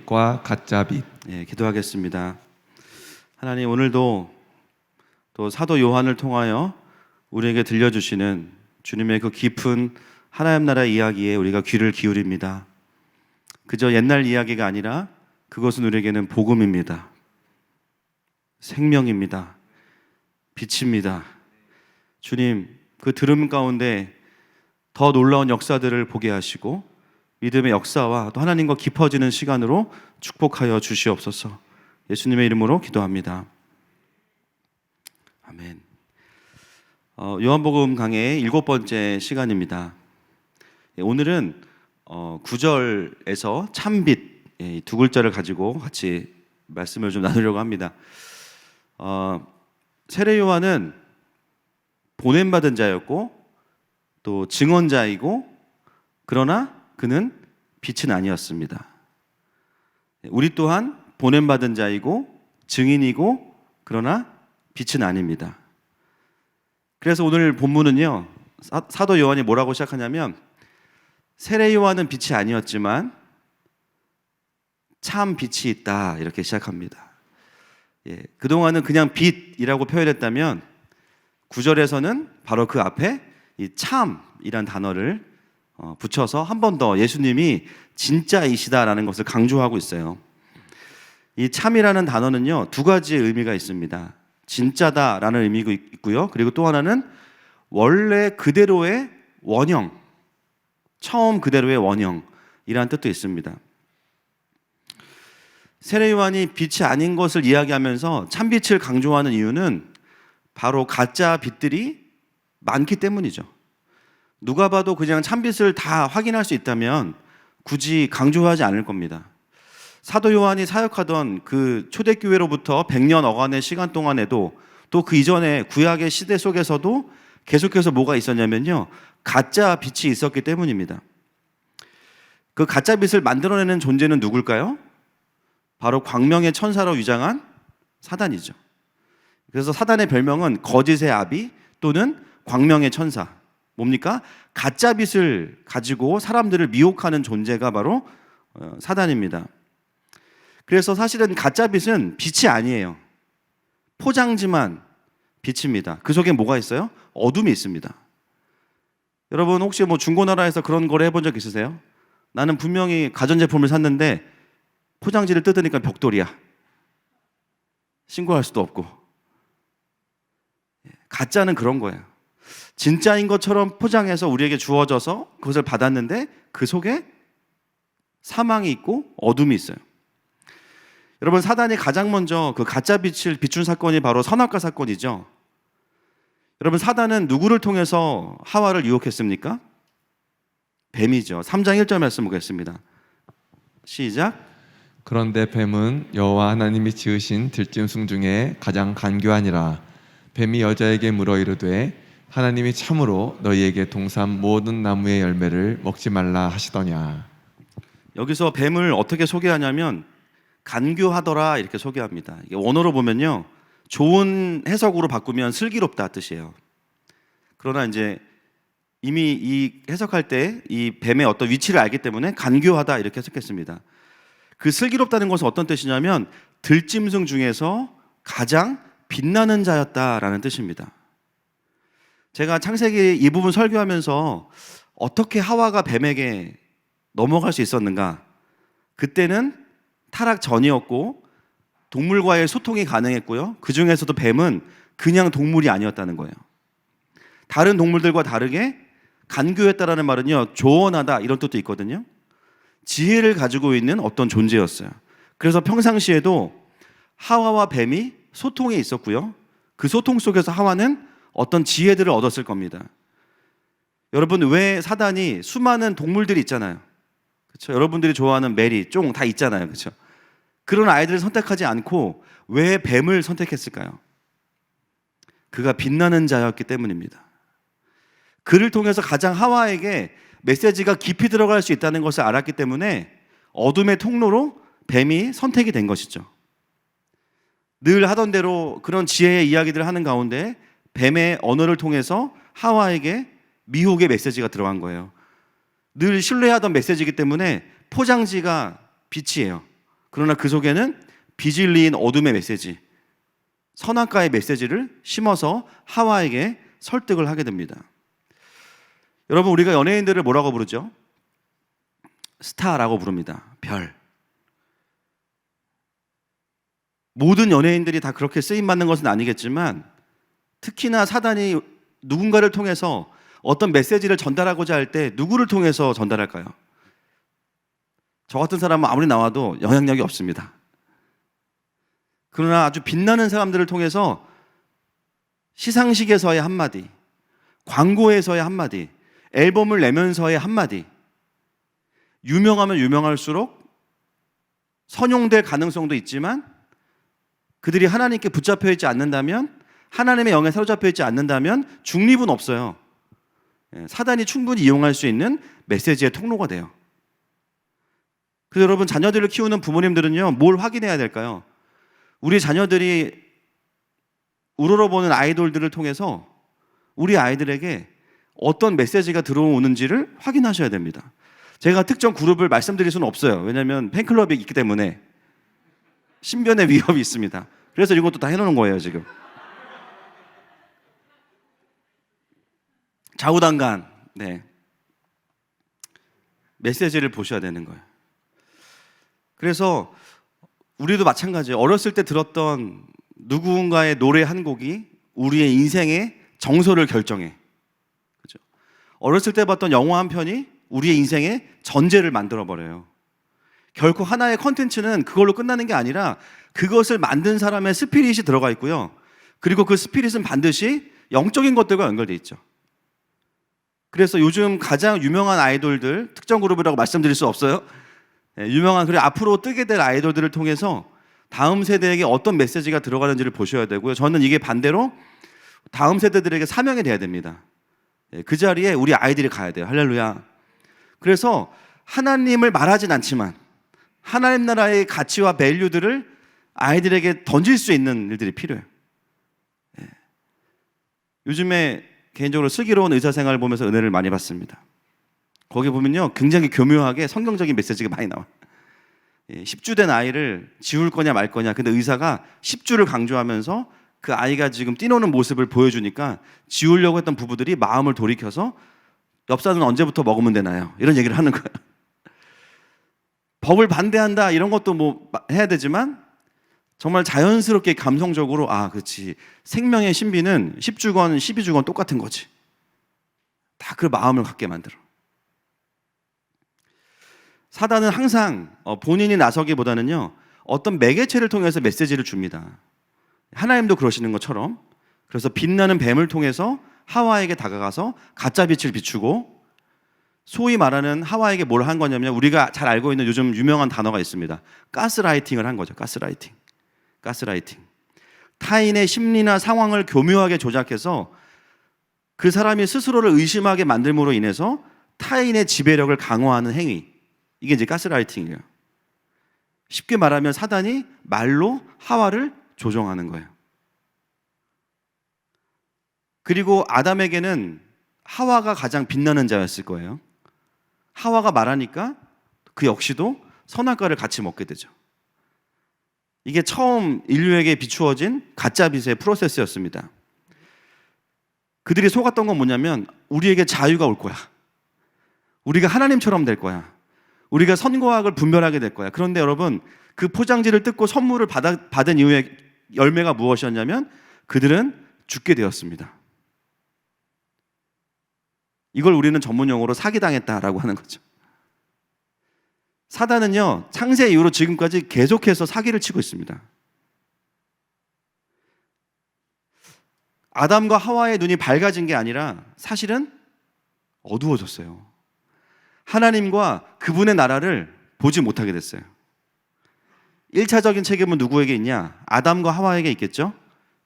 빛과 가짜 빛. 기도하겠습니다. 하나님, 오늘도 또 사도 요한을 통하여 우리에게 들려주시는 주님의 그 깊은 하나님 나라 이야기에 우리가 귀를 기울입니다. 그저 옛날 이야기가 아니라 그것은 우리에게는 복음입니다. 생명입니다. 빛입니다. 주님, 그 들음 가운데 더 놀라운 역사들을 보게 하시고 믿음의 역사와 또 하나님과 깊어지는 시간으로 축복하여 주시옵소서. 예수님의 이름으로 기도합니다. 아멘. 요한복음 강해의 7번째 시간입니다. 오늘은 9절에서 참빛 두 글자를 가지고 같이 말씀을 좀 나누려고 합니다. 세례 요한은 보냄받은 자였고 또 증언자이고 그러나 그는 빛은 아니었습니다. 우리 또한 보냄받은 자이고 증인이고 그러나 빛은 아닙니다. 그래서 오늘 본문은요, 사도 요한이 뭐라고 시작하냐면 세례 요한은 빛이 아니었지만 참 빛이 있다 이렇게 시작합니다. 그동안은 그냥 빛이라고 표현했다면 9절에서는 바로 그 앞에 이 참이란 단어를 붙여서 한 번 더 예수님이 진짜이시다라는 것을 강조하고 있어요. 이 참이라는 단어는요, 두 가지의 의미가 있습니다. 진짜다라는 의미가 있고요, 그리고 또 하나는 원래 그대로의 원형, 처음 그대로의 원형이라는 뜻도 있습니다. 세례 요한이 빛이 아닌 것을 이야기하면서 참빛을 강조하는 이유는 바로 가짜 빛들이 많기 때문이죠. 누가 봐도 그냥 참빛을 다 확인할 수 있다면 굳이 강조하지 않을 겁니다. 사도 요한이 사역하던 그 초대교회로부터 100년 어간의 시간 동안에도 또 그 이전에 구약의 시대 속에서도 계속해서 뭐가 있었냐면요, 가짜 빛이 있었기 때문입니다. 그 가짜 빛을 만들어내는 존재는 누굴까요? 바로 광명의 천사로 위장한 사단이죠. 그래서 사단의 별명은 거짓의 아비 또는 광명의 천사. 뭡니까? 가짜 빛을 가지고 사람들을 미혹하는 존재가 바로 사단입니다. 그래서 사실은 가짜 빛은 빛이 아니에요. 포장지만 빛입니다. 그 속에 뭐가 있어요? 어둠이 있습니다. 여러분 혹시 뭐 중고나라에서 그런 거래 해본 적 있으세요? 나는 분명히 가전제품을 샀는데 포장지를 뜯으니까 벽돌이야. 신고할 수도 없고. 가짜는 그런 거예요. 진짜인 것처럼 포장해서 우리에게 주어져서 그것을 받았는데 그 속에 사망이 있고 어둠이 있어요. 여러분, 사단이 가장 먼저 그 가짜 빛을 비춘 사건이 바로 선악과 사건이죠. 여러분, 사단은 누구를 통해서 하와를 유혹했습니까? 뱀이죠. 3장 1절 말씀 보겠습니다. 시작. 그런데 뱀은 여호와 하나님이 지으신 들짐승 중에 가장 간교하니라. 뱀이 여자에게 물어 이르되 하나님이 참으로 너희에게 동산 모든 나무의 열매를 먹지 말라 하시더냐. 여기서 뱀을 어떻게 소개하냐면 간교하더라 이렇게 소개합니다. 이게 원어로 보면요, 좋은 해석으로 바꾸면 슬기롭다 뜻이에요. 그러나 이제 이미 이 해석할 때 이 뱀의 어떤 위치를 알기 때문에 간교하다 이렇게 해석했습니다. 그 슬기롭다는 것은 어떤 뜻이냐면 들짐승 중에서 가장 빛나는 자였다라는 뜻입니다. 제가 창세기 이 부분 설교하면서 어떻게 하와가 뱀에게 넘어갈 수 있었는가? 그때는 타락 전이었고 동물과의 소통이 가능했고요, 그 중에서도 뱀은 그냥 동물이 아니었다는 거예요. 다른 동물들과 다르게 간교했다라는 말은요, 조언하다 이런 뜻도 있거든요. 지혜를 가지고 있는 어떤 존재였어요. 그래서 평상시에도 하와와 뱀이 소통에 있었고요, 그 소통 속에서 하와는 어떤 지혜들을 얻었을 겁니다. 여러분, 왜 사단이 수많은 동물들이 있잖아요. 그렇죠? 여러분들이 좋아하는 메리, 쫑 다 있잖아요. 그렇죠? 그런 아이들을 선택하지 않고 왜 뱀을 선택했을까요? 그가 빛나는 자였기 때문입니다. 그를 통해서 가장 하와에게 메시지가 깊이 들어갈 수 있다는 것을 알았기 때문에 어둠의 통로로 뱀이 선택이 된 것이죠. 늘 하던 대로 그런 지혜의 이야기들을 하는 가운데 뱀의 언어를 통해서 하와에게 미혹의 메시지가 들어간 거예요. 늘 신뢰하던 메시지이기 때문에 포장지가 빛이에요. 그러나 그 속에는 비진리인 어둠의 메시지, 선악과의 메시지를 심어서 하와에게 설득을 하게 됩니다. 여러분, 우리가 연예인들을 뭐라고 부르죠? 스타라고 부릅니다. 별. 모든 연예인들이 다 그렇게 쓰임받는 것은 아니겠지만 특히나 사단이 누군가를 통해서 어떤 메시지를 전달하고자 할 때 누구를 통해서 전달할까요? 저 같은 사람은 아무리 나와도 영향력이 없습니다. 그러나 아주 빛나는 사람들을 통해서 시상식에서의 한마디, 광고에서의 한마디, 앨범을 내면서의 한마디, 유명하면 유명할수록 선용될 가능성도 있지만 그들이 하나님께 붙잡혀 있지 않는다면, 하나님의 영에 사로잡혀 있지 않는다면 중립은 없어요. 사단이 충분히 이용할 수 있는 메시지의 통로가 돼요. 그래서 여러분, 자녀들을 키우는 부모님들은요, 뭘 확인해야 될까요? 우리 자녀들이 우러러보는 아이돌들을 통해서 우리 아이들에게 어떤 메시지가 들어오는지를 확인하셔야 됩니다. 제가 특정 그룹을 말씀드릴 수는 없어요. 왜냐하면 팬클럽이 있기 때문에 신변의 위협이 있습니다. 그래서 이것도 다 해놓은 거예요, 지금. 좌우당간, 메시지를 보셔야 되는 거예요. 그래서 우리도 마찬가지예요. 어렸을 때 들었던 누군가의 노래 한 곡이 우리의 인생의 정서를 결정해. 그죠? 어렸을 때 봤던 영화 한 편이 우리의 인생의 전제를 만들어버려요. 결코 하나의 컨텐츠는 그걸로 끝나는 게 아니라 그것을 만든 사람의 스피릿이 들어가 있고요. 그리고 그 스피릿은 반드시 영적인 것들과 연결되어 있죠. 그래서 요즘 가장 유명한 아이돌들, 특정 그룹이라고 말씀드릴 수 없어요. 유명한, 그리고 앞으로 뜨게 될 아이돌들을 통해서 다음 세대에게 어떤 메시지가 들어가는지를 보셔야 되고요. 저는 이게 반대로 다음 세대들에게 사명이 돼야 됩니다. 그 자리에 우리 아이들이 가야 돼요. 할렐루야. 그래서 하나님을 말하진 않지만 하나님 나라의 가치와 밸류들을 아이들에게 던질 수 있는 일들이 필요해요. 요즘에 개인적으로 슬기로운 의사생활을 보면서 은혜를 많이 받습니다. 거기 보면요, 굉장히 교묘하게 성경적인 메시지가 많이 나와요. 10주 된 아이를 지울 거냐 말 거냐. 근데 의사가 10주를 강조하면서 그 아이가 지금 뛰노는 모습을 보여주니까 지우려고 했던 부부들이 마음을 돌이켜서 엽산은 언제부터 먹으면 되나요? 이런 얘기를 하는 거예요. 법을 반대한다 이런 것도 뭐 해야 되지만 정말 자연스럽게 감성적으로 그렇지, 생명의 신비는 10주건 12주건 똑같은 거지. 다 그 마음을 갖게 만들어. 사단은 항상 본인이 나서기보다는요, 어떤 매개체를 통해서 메시지를 줍니다. 하나님도 그러시는 것처럼. 그래서 빛나는 뱀을 통해서 하와에게 다가가서 가짜 빛을 비추고, 소위 말하는 하와에게 뭘 한 거냐면 우리가 잘 알고 있는 요즘 유명한 단어가 있습니다. 가스라이팅을 한 거죠. 가스라이팅. 타인의 심리나 상황을 교묘하게 조작해서 그 사람이 스스로를 의심하게 만들므로 인해서 타인의 지배력을 강화하는 행위, 이게 이제 가스라이팅이에요. 쉽게 말하면 사단이 말로 하와를 조종하는 거예요. 그리고 아담에게는 하와가 가장 빛나는 자였을 거예요. 하와가 말하니까 그 역시도 선악과를 같이 먹게 되죠. 이게 처음 인류에게 비추어진 가짜빛의 프로세스였습니다. 그들이 속았던 건 뭐냐면 우리에게 자유가 올 거야. 우리가 하나님처럼 될 거야. 우리가 선과 악을 분별하게 될 거야. 그런데 여러분, 그 포장지를 뜯고 선물을 받은 이후에 열매가 무엇이었냐면 그들은 죽게 되었습니다. 이걸 우리는 전문용어로 사기당했다라고 하는 거죠. 사단은요, 창세 이후로 지금까지 계속해서 사기를 치고 있습니다. 아담과 하와의 눈이 밝아진 게 아니라 사실은 어두워졌어요. 하나님과 그분의 나라를 보지 못하게 됐어요. 1차적인 책임은 누구에게 있냐? 아담과 하와에게 있겠죠?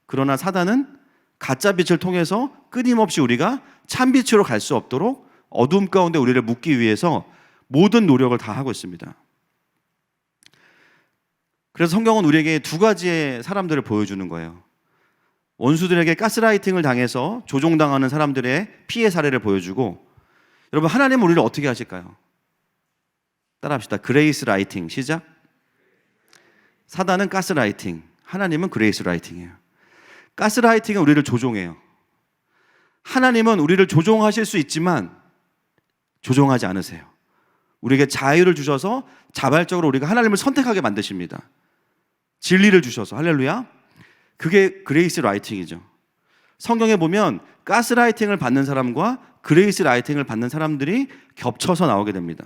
그러나 사단은 가짜 빛을 통해서 끊임없이 우리가 참빛으로 갈 수 없도록 어둠 가운데 우리를 묶기 위해서 모든 노력을 다 하고 있습니다. 그래서 성경은 우리에게 두 가지의 사람들을 보여주는 거예요. 원수들에게 가스라이팅을 당해서 조종당하는 사람들의 피해 사례를 보여주고, 여러분, 하나님은 우리를 어떻게 하실까요? 따라합시다. 그레이스 라이팅. 시작. 사단은 가스라이팅, 하나님은 그레이스 라이팅이에요. 가스라이팅은 우리를 조종해요. 하나님은 우리를 조종하실 수 있지만 조종하지 않으세요. 우리에게 자유를 주셔서 자발적으로 우리가 하나님을 선택하게 만드십니다. 진리를 주셔서. 할렐루야. 그게 그레이스 라이팅이죠. 성경에 보면 가스라이팅을 받는 사람과 그레이스 라이팅을 받는 사람들이 겹쳐서 나오게 됩니다.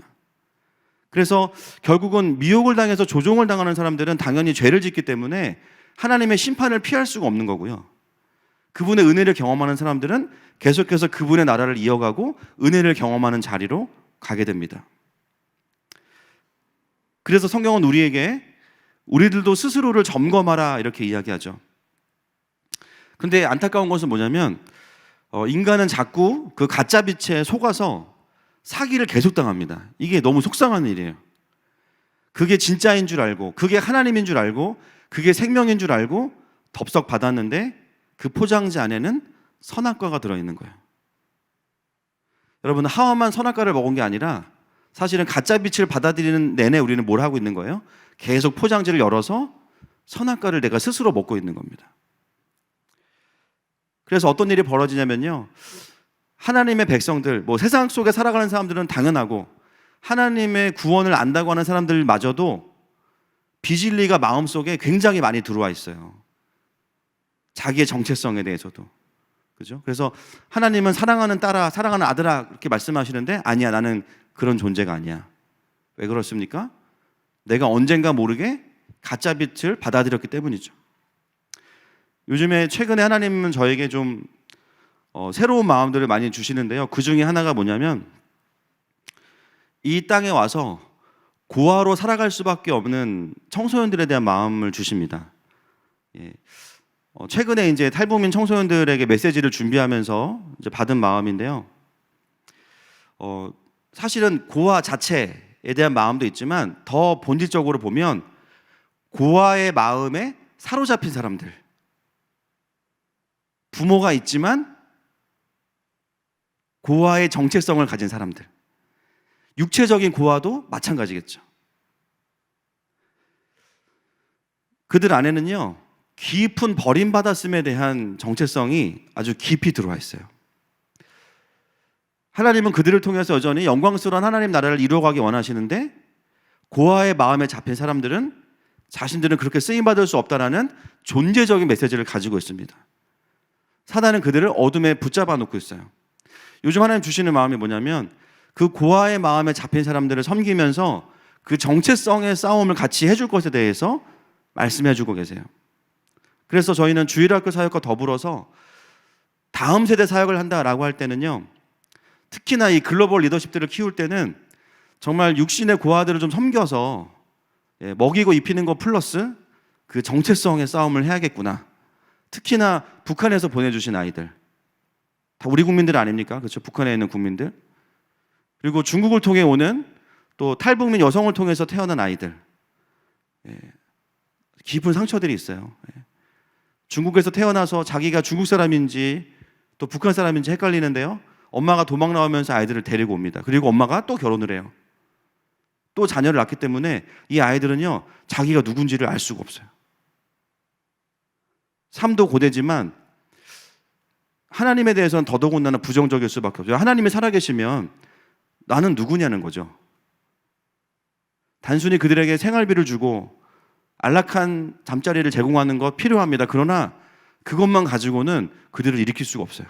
그래서 결국은 미혹을 당해서 조종을 당하는 사람들은 당연히 죄를 짓기 때문에 하나님의 심판을 피할 수가 없는 거고요. 그분의 은혜를 경험하는 사람들은 계속해서 그분의 나라를 이어가고 은혜를 경험하는 자리로 가게 됩니다. 그래서 성경은 우리에게 우리들도 스스로를 점검하라 이렇게 이야기하죠. 근데 안타까운 것은 뭐냐면 인간은 자꾸 그 가짜 빛에 속아서 사기를 계속 당합니다. 이게 너무 속상한 일이에요. 그게 진짜인 줄 알고, 그게 하나님인 줄 알고, 그게 생명인 줄 알고 덥석 받았는데 그 포장지 안에는 선악과가 들어있는 거예요. 여러분, 하와만 선악과를 먹은 게 아니라 사실은 가짜 빛을 받아들이는 내내 우리는 뭘 하고 있는 거예요? 계속 포장지를 열어서 선악과를 내가 스스로 먹고 있는 겁니다. 그래서 어떤 일이 벌어지냐면요, 하나님의 백성들, 세상 속에 살아가는 사람들은 당연하고 하나님의 구원을 안다고 하는 사람들마저도 비진리가 마음속에 굉장히 많이 들어와 있어요. 자기의 정체성에 대해서도. 그죠? 그래서 하나님은 사랑하는 딸아, 사랑하는 아들아 이렇게 말씀하시는데 아니야, 나는 그런 존재가 아니야. 왜 그렇습니까? 내가 언젠가 모르게 가짜 빛을 받아들였기 때문이죠. 요즘에 최근에 하나님은 저에게 좀 새로운 마음들을 많이 주시는데요. 그 중에 하나가 뭐냐면 이 땅에 와서 고아로 살아갈 수밖에 없는 청소년들에 대한 마음을 주십니다. 예. 최근에 이제 탈북민 청소년들에게 메시지를 준비하면서 이제 받은 마음인데요. 사실은 고아 자체에 대한 마음도 있지만 더 본질적으로 보면 고아의 마음에 사로잡힌 사람들, 부모가 있지만 고아의 정체성을 가진 사람들, 육체적인 고아도 마찬가지겠죠. 그들 안에는요, 깊은 버림받았음에 대한 정체성이 아주 깊이 들어와 있어요. 하나님은 그들을 통해서 여전히 영광스러운 하나님 나라를 이루어가기 원하시는데 고아의 마음에 잡힌 사람들은 자신들은 그렇게 쓰임받을 수 없다라는 존재적인 메시지를 가지고 있습니다. 사단은 그들을 어둠에 붙잡아 놓고 있어요. 요즘 하나님 주시는 마음이 뭐냐면 그 고아의 마음에 잡힌 사람들을 섬기면서 그 정체성의 싸움을 같이 해줄 것에 대해서 말씀해 주고 계세요. 그래서 저희는 주일학교 사역과 더불어서 다음 세대 사역을 한다라고 할 때는요, 특히나 이 글로벌 리더십들을 키울 때는 정말 육신의 고아들을 좀 섬겨서 먹이고 입히는 거 플러스 그 정체성의 싸움을 해야겠구나. 특히나 북한에서 보내주신 아이들, 다 우리 국민들 아닙니까? 그렇죠? 북한에 있는 국민들. 그리고 중국을 통해 오는 또 탈북민 여성을 통해서 태어난 아이들, 깊은 상처들이 있어요. 중국에서 태어나서 자기가 중국 사람인지 또 북한 사람인지 헷갈리는데요, 엄마가 도망 나오면서 아이들을 데리고 옵니다. 그리고 엄마가 또 결혼을 해요. 또 자녀를 낳기 때문에 이 아이들은요, 자기가 누군지를 알 수가 없어요. 삶도 고되지만 하나님에 대해서는 더더군다나 부정적일 수밖에 없어요. 하나님이 살아계시면 나는 누구냐는 거죠. 단순히 그들에게 생활비를 주고 안락한 잠자리를 제공하는 것 필요합니다. 그러나 그것만 가지고는 그들을 일으킬 수가 없어요.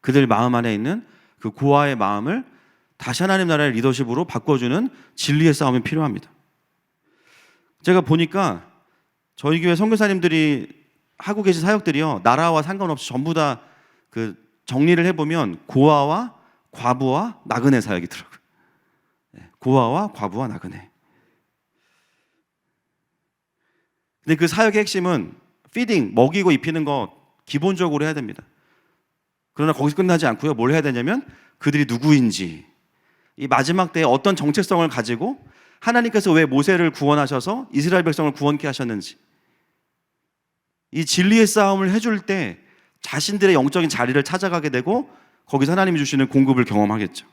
그들 마음 안에 있는 그 고아의 마음을 다시 하나님 나라의 리더십으로 바꿔주는 진리의 싸움이 필요합니다. 제가 보니까 저희 교회 선교사님들이 하고 계신 사역들이요, 나라와 상관없이 전부 다 그 정리를 해보면 고아와 과부와 나그네 사역이더라고요. 고아와 과부와 나그네. 근데 그 사역의 핵심은 피딩, 먹이고 입히는 거 기본적으로 해야 됩니다. 그러나 거기서 끝나지 않고요, 뭘 해야 되냐면 그들이 누구인지, 이 마지막 때에 어떤 정체성을 가지고 하나님께서 왜 모세를 구원하셔서 이스라엘 백성을 구원케 하셨는지, 이 진리의 싸움을 해줄 때 자신들의 영적인 자리를 찾아가게 되고 거기서 하나님이 주시는 공급을 경험하겠죠.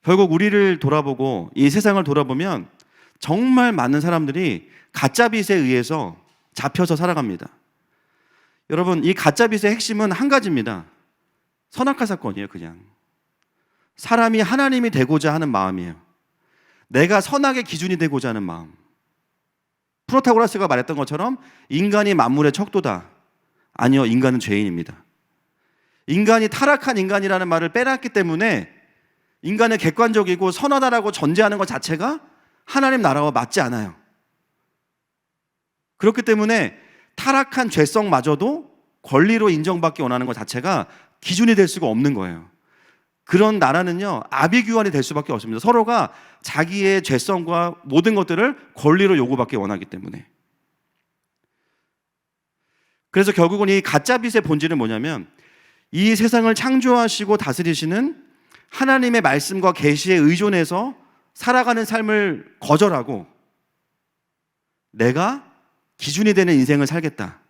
결국 우리를 돌아보고 이 세상을 돌아보면 정말 많은 사람들이 가짜빚에 의해서 잡혀서 살아갑니다. 여러분, 이 가짜빚의 핵심은 한 가지입니다. 선악과 사건이에요. 그냥 사람이 하나님이 되고자 하는 마음이에요. 내가 선악의 기준이 되고자 하는 마음. 프로타고라스가 말했던 것처럼 인간이 만물의 척도다. 아니요, 인간은 죄인입니다. 인간이 타락한 인간이라는 말을 빼놨기 때문에 인간의 객관적이고 선하다라고 전제하는 것 자체가 하나님 나라와 맞지 않아요. 그렇기 때문에 타락한 죄성마저도 권리로 인정받기 원하는 것 자체가 기준이 될 수가 없는 거예요. 그런 나라는요, 아비규환이 될 수밖에 없습니다. 서로가 자기의 죄성과 모든 것들을 권리로 요구받기 원하기 때문에. 그래서 결국은 이 가짜빚의 본질은 뭐냐면, 이 세상을 창조하시고 다스리시는 하나님의 말씀과 계시에 의존해서 살아가는 삶을 거절하고 내가 기준이 되는 인생을 살겠다.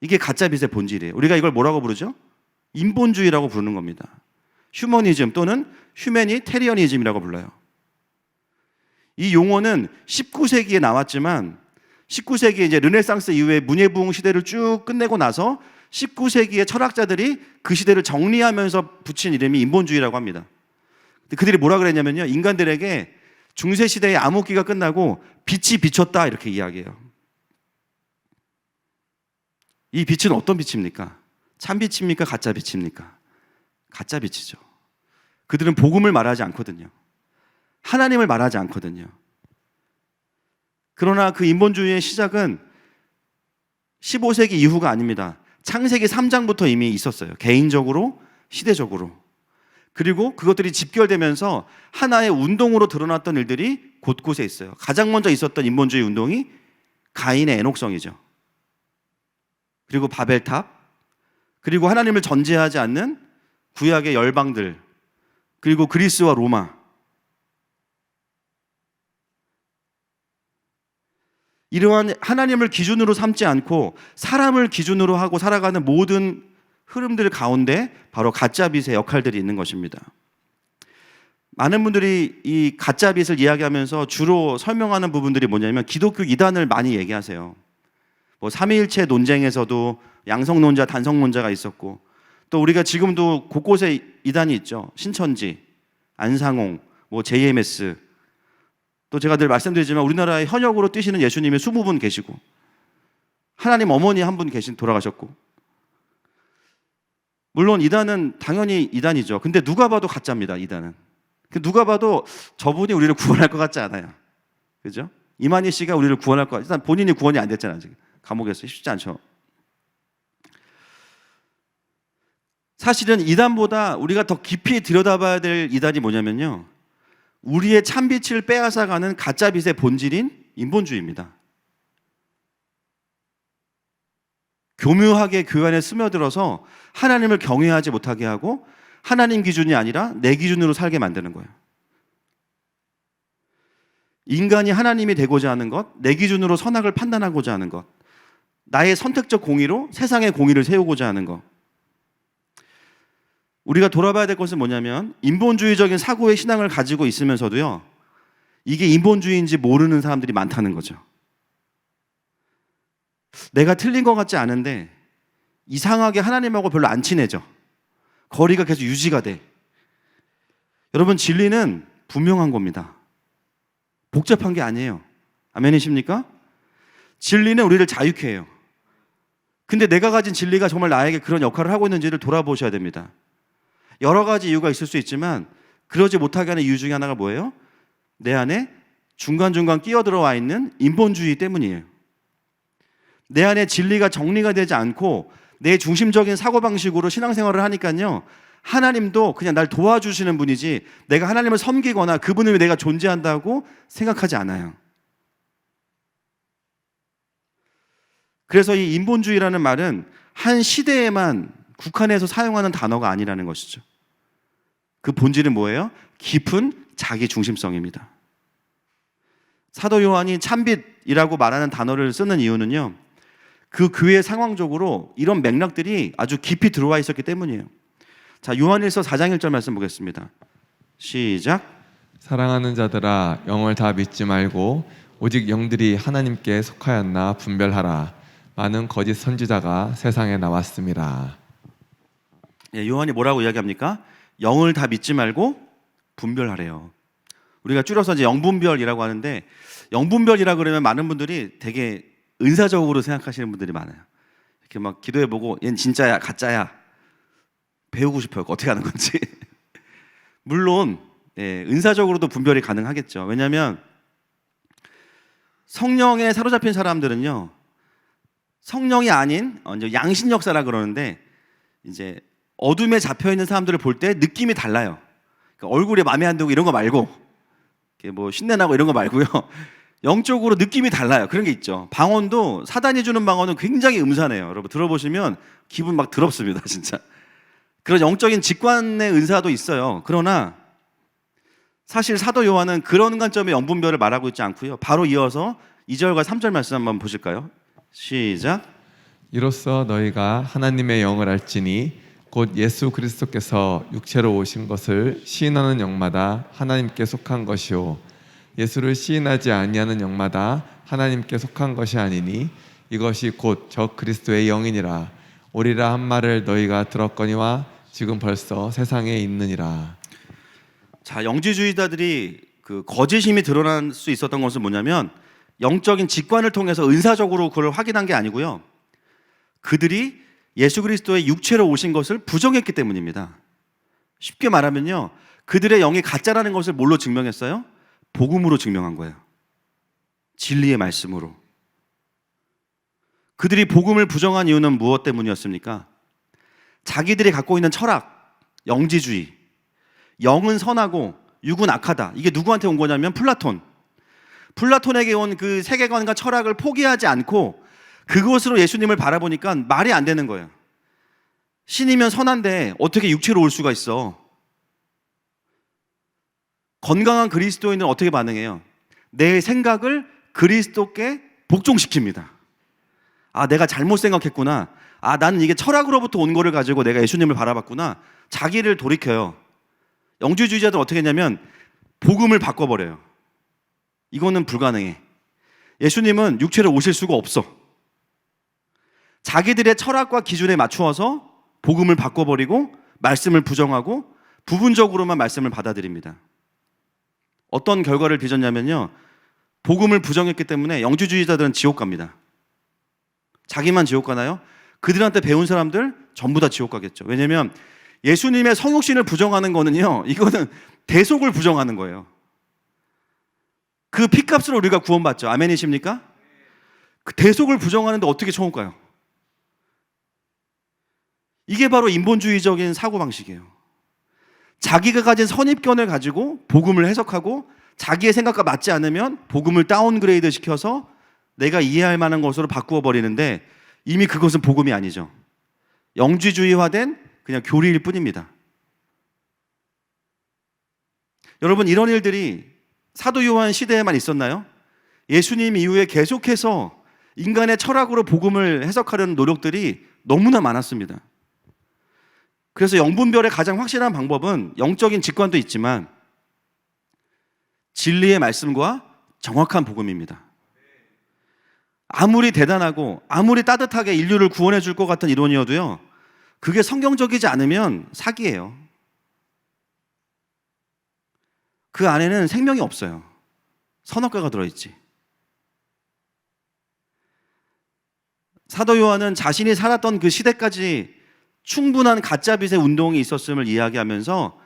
이게 가짜빚의 본질이에요. 우리가 이걸 뭐라고 부르죠? 인본주의라고 부르는 겁니다. 휴머니즘 또는 휴메니테리어니즘이라고 불러요. 이 용어는 19세기에 나왔지만 19세기에 이제 르네상스 이후에 문예부흥 시대를 쭉 끝내고 나서 19세기의 철학자들이 그 시대를 정리하면서 붙인 이름이 인본주의라고 합니다. 그들이 뭐라 그랬냐면요, 인간들에게 중세시대의 암흑기가 끝나고 빛이 비쳤다 이렇게 이야기해요. 이 빛은 어떤 빛입니까? 참빛입니까? 가짜빛입니까? 가짜빛이죠. 그들은 복음을 말하지 않거든요. 하나님을 말하지 않거든요. 그러나 그 인본주의의 시작은 15세기 이후가 아닙니다. 창세기 3장부터 이미 있었어요. 개인적으로, 시대적으로. 그리고 그것들이 집결되면서 하나의 운동으로 드러났던 일들이 곳곳에 있어요. 가장 먼저 있었던 인본주의 운동이 가인의 애녹성이죠. 그리고 바벨탑, 그리고 하나님을 전제하지 않는 구약의 열방들, 그리고 그리스와 로마. 이러한 하나님을 기준으로 삼지 않고 사람을 기준으로 하고 살아가는 모든 흐름들 가운데 바로 가짜빚의 역할들이 있는 것입니다. 많은 분들이 이 가짜빚을 이야기하면서 주로 설명하는 부분들이 뭐냐면 기독교 이단을 많이 얘기하세요. 뭐 삼위일체 논쟁에서도 양성론자, 단성론자가 있었고, 또 우리가 지금도 곳곳에 이단이 있죠. 신천지, 안상홍, 뭐 JMS. 또 제가 늘 말씀드리지만 우리나라에 현역으로 뛰시는 예수님이 20분 계시고, 하나님 어머니 한 분 돌아가셨고. 물론 이단은 당연히 이단이죠. 근데 누가 봐도 가짜입니다, 이단은. 누가 봐도 저분이 우리를 구원할 것 같지 않아요. 그죠? 이만희 씨가 우리를 구원할 것 같아요. 일단 본인이 구원이 안 됐잖아요, 지금. 감옥에서. 쉽지 않죠. 사실은 이단보다 우리가 더 깊이 들여다봐야 될 이단이 뭐냐면요, 우리의 참빛을 빼앗아가는 가짜빛의 본질인 인본주의입니다. 교묘하게 교회 안에 스며들어서 하나님을 경외하지 못하게 하고 하나님 기준이 아니라 내 기준으로 살게 만드는 거예요. 인간이 하나님이 되고자 하는 것, 내 기준으로 선악을 판단하고자 하는 것, 나의 선택적 공의로 세상의 공의를 세우고자 하는 것. 우리가 돌아봐야 될 것은 뭐냐면 인본주의적인 사고의 신앙을 가지고 있으면서도요, 이게 인본주의인지 모르는 사람들이 많다는 거죠. 내가 틀린 것 같지 않은데 이상하게 하나님하고 별로 안 친해져. 거리가 계속 유지가 돼. 여러분, 진리는 분명한 겁니다. 복잡한 게 아니에요. 아멘이십니까? 진리는 우리를 자유케 해요. 근데 내가 가진 진리가 정말 나에게 그런 역할을 하고 있는지를 돌아보셔야 됩니다. 여러 가지 이유가 있을 수 있지만 그러지 못하게 하는 이유 중에 하나가 뭐예요? 내 안에 중간중간 끼어들어와 있는 인본주의 때문이에요. 내 안에 진리가 정리가 되지 않고 내 중심적인 사고방식으로 신앙생활을 하니까요, 하나님도 그냥 날 도와주시는 분이지 내가 하나님을 섬기거나 그분을 위해 내가 존재한다고 생각하지 않아요. 그래서 이 인본주의라는 말은 한 시대에만 국한해서 사용하는 단어가 아니라는 것이죠. 그 본질은 뭐예요? 깊은 자기 중심성입니다. 사도 요한이 참빛이라고 말하는 단어를 쓰는 이유는요, 그 교회 상황적으로 이런 맥락들이 아주 깊이 들어와 있었기 때문이에요. 자, 요한일서 4장 1절 말씀 보겠습니다. 시작. 사랑하는 자들아, 영을 다 믿지 말고 오직 영들이 하나님께 속하였나 분별하라. 많은 거짓 선지자가 세상에 나왔습니다. 예, 요한이 뭐라고 이야기합니까? 영을 다 믿지 말고 분별하래요. 우리가 줄여서 이제 영분별이라고 하는데, 영분별이라 그러면 많은 분들이 되게 은사적으로 생각하시는 분들이 많아요. 이렇게 막 기도해보고 얘는 진짜야 가짜야 배우고 싶어요. 어떻게 하는 건지. 물론 은사적으로도 분별이 가능하겠죠. 왜냐하면 성령에 사로잡힌 사람들은요, 성령이 아닌 이제 양신 역사라 그러는데, 이제 어둠에 잡혀 있는 사람들을 볼 때 느낌이 달라요. 그러니까 얼굴에 마음에 안 들고 이런 거 말고, 이렇게 뭐 신내 나고 이런 거 말고요. 영적으로 느낌이 달라요. 그런 게 있죠. 방언도 사단이 주는 방언은 굉장히 음산해요. 여러분 들어보시면 기분 막 더럽습니다, 진짜. 그런 영적인 직관의 은사도 있어요. 그러나 사실 사도 요한은 그런 관점의 영분별을 말하고 있지 않고요. 바로 이어서 2절과 3절 말씀 한번 보실까요? 시작. 이로써 너희가 하나님의 영을 알지니 곧 예수 그리스도께서 육체로 오신 것을 시인하는 영마다 하나님께 속한 것이요 예수를 시인하지 아니하는 영마다 하나님께 속한 것이 아니니 이것이 곧 저 그리스도의 영이니라. 오리라 한 말을 너희가 들었거니와 지금 벌써 세상에 있느니라. 자, 영지주의자들이 그 거짓임이 드러날 수 있었던 것은 뭐냐면, 영적인 직관을 통해서 은사적으로 그걸 확인한 게 아니고요, 그들이 예수 그리스도의 육체로 오신 것을 부정했기 때문입니다. 쉽게 말하면요, 그들의 영이 가짜라는 것을 뭘로 증명했어요? 복음으로 증명한 거예요. 진리의 말씀으로. 그들이 복음을 부정한 이유는 무엇 때문이었습니까? 자기들이 갖고 있는 철학, 영지주의, 영은 선하고 육은 악하다. 이게 누구한테 온 거냐면 플라톤에게 온 그 세계관과 철학을 포기하지 않고 그것으로 예수님을 바라보니까 말이 안 되는 거예요. 신이면 선한데 어떻게 육체로 올 수가 있어? 건강한 그리스도인은 어떻게 반응해요? 내 생각을 그리스도께 복종시킵니다. 아, 내가 잘못 생각했구나. 아, 나는 이게 철학으로부터 온 거를 가지고 내가 예수님을 바라봤구나. 자기를 돌이켜요. 영주주의자들은 어떻게 했냐면 복음을 바꿔버려요. 이거는 불가능해. 예수님은 육체로 오실 수가 없어. 자기들의 철학과 기준에 맞추어서 복음을 바꿔버리고 말씀을 부정하고 부분적으로만 말씀을 받아들입니다. 어떤 결과를 빚었냐면요, 복음을 부정했기 때문에 영주주의자들은 지옥 갑니다. 자기만 지옥 가나요? 그들한테 배운 사람들 전부 다 지옥 가겠죠. 왜냐하면 예수님의 성육신을 부정하는 거는요, 이거는 대속을 부정하는 거예요. 그 피값으로 우리가 구원받죠. 아멘이십니까? 그 대속을 부정하는데 어떻게 천국 가요? 이게 바로 인본주의적인 사고방식이에요. 자기가 가진 선입견을 가지고 복음을 해석하고 자기의 생각과 맞지 않으면 복음을 다운그레이드 시켜서 내가 이해할 만한 것으로 바꾸어 버리는데, 이미 그것은 복음이 아니죠. 영지주의화된 그냥 교리일 뿐입니다. 여러분, 이런 일들이 사도 요한 시대에만 있었나요? 예수님 이후에 계속해서 인간의 철학으로 복음을 해석하려는 노력들이 너무나 많았습니다. 그래서 영분별의 가장 확실한 방법은 영적인 직관도 있지만 진리의 말씀과 정확한 복음입니다. 아무리 대단하고 아무리 따뜻하게 인류를 구원해 줄 것 같은 이론이어도요, 그게 성경적이지 않으면 사기예요. 그 안에는 생명이 없어요. 선악과가 들어있지. 사도 요한은 자신이 살았던 그 시대까지 충분한 가짜빛의 운동이 있었음을 이야기하면서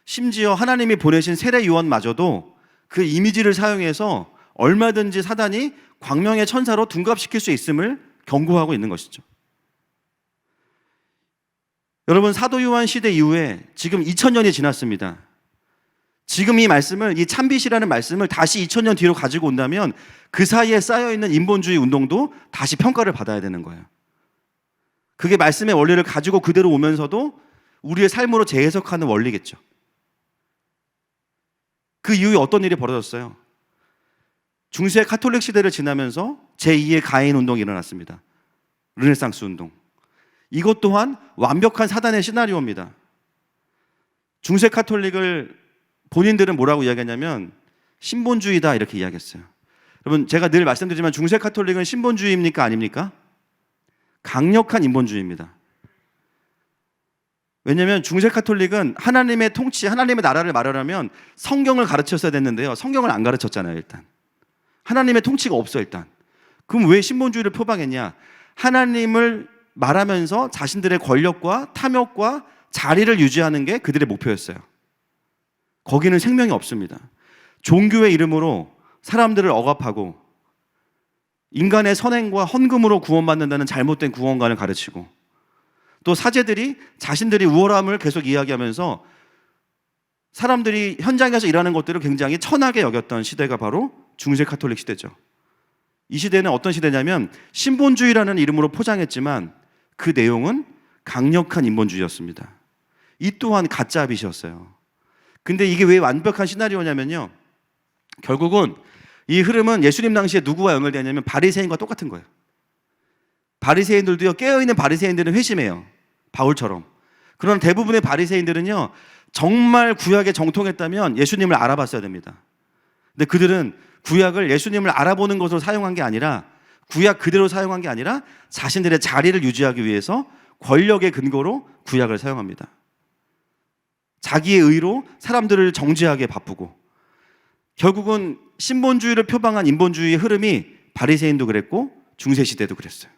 심지어 하나님이 보내신 세례 요한마저도 그 이미지를 사용해서 얼마든지 사단이 광명의 천사로 둔갑시킬 수 있음을 경고하고 있는 것이죠. 여러분, 사도 요한 시대 이후에 지금 2000년이 지났습니다. 지금 이 말씀을, 이 참빛이라는 말씀을 다시 2000년 뒤로 가지고 온다면 그 사이에 쌓여있는 인본주의 운동도 다시 평가를 받아야 되는 거예요. 그게 말씀의 원리를 가지고 그대로 오면서도 우리의 삶으로 재해석하는 원리겠죠. 그 이후에 어떤 일이 벌어졌어요? 중세 카톨릭 시대를 지나면서 제2의 가인 운동이 일어났습니다. 르네상스 운동. 이것 또한 완벽한 사단의 시나리오입니다. 중세 카톨릭을 본인들은 뭐라고 이야기하냐면 신본주의다 이렇게 이야기했어요. 여러분 제가 늘 말씀드리지만 중세 가톨릭은 신본주의입니까 아닙니까? 강력한 인본주의입니다. 왜냐하면 중세 가톨릭은 하나님의 통치, 하나님의 나라를 말하려면 성경을 가르쳤어야 됐는데요. 성경을 안 가르쳤잖아요. 일단 하나님의 통치가 없어. 일단 그럼 왜 신본주의를 표방했냐? 하나님을 말하면서 자신들의 권력과 탐욕과 자리를 유지하는 게 그들의 목표였어요. 거기는 생명이 없습니다. 종교의 이름으로 사람들을 억압하고 인간의 선행과 헌금으로 구원받는다는 잘못된 구원관을 가르치고 또 사제들이 자신들이 우월함을 계속 이야기하면서 사람들이 현장에서 일하는 것들을 굉장히 천하게 여겼던 시대가 바로 중세 가톨릭 시대죠. 이 시대는 어떤 시대냐면 신본주의라는 이름으로 포장했지만 그 내용은 강력한 인본주의였습니다. 이 또한 가짜 빛이었어요. 근데 이게 왜 완벽한 시나리오냐면요. 결국은 이 흐름은 예수님 당시에 누구와 연결되냐면 바리새인과 똑같은 거예요. 바리새인들도요, 깨어있는 바리새인들은 회심해요. 바울처럼. 그러나 대부분의 바리새인들은요, 정말 구약에 정통했다면 예수님을 알아봤어야 됩니다. 근데 그들은 구약을 예수님을 알아보는 것으로 사용한 게 아니라 구약 그대로 사용한 게 아니라 자신들의 자리를 유지하기 위해서 권력의 근거로 구약을 사용합니다. 자기의 의로 사람들을 정죄하게 바쁘고 결국은 신본주의를 표방한 인본주의의 흐름이 바리새인도 그랬고 중세시대도 그랬어요.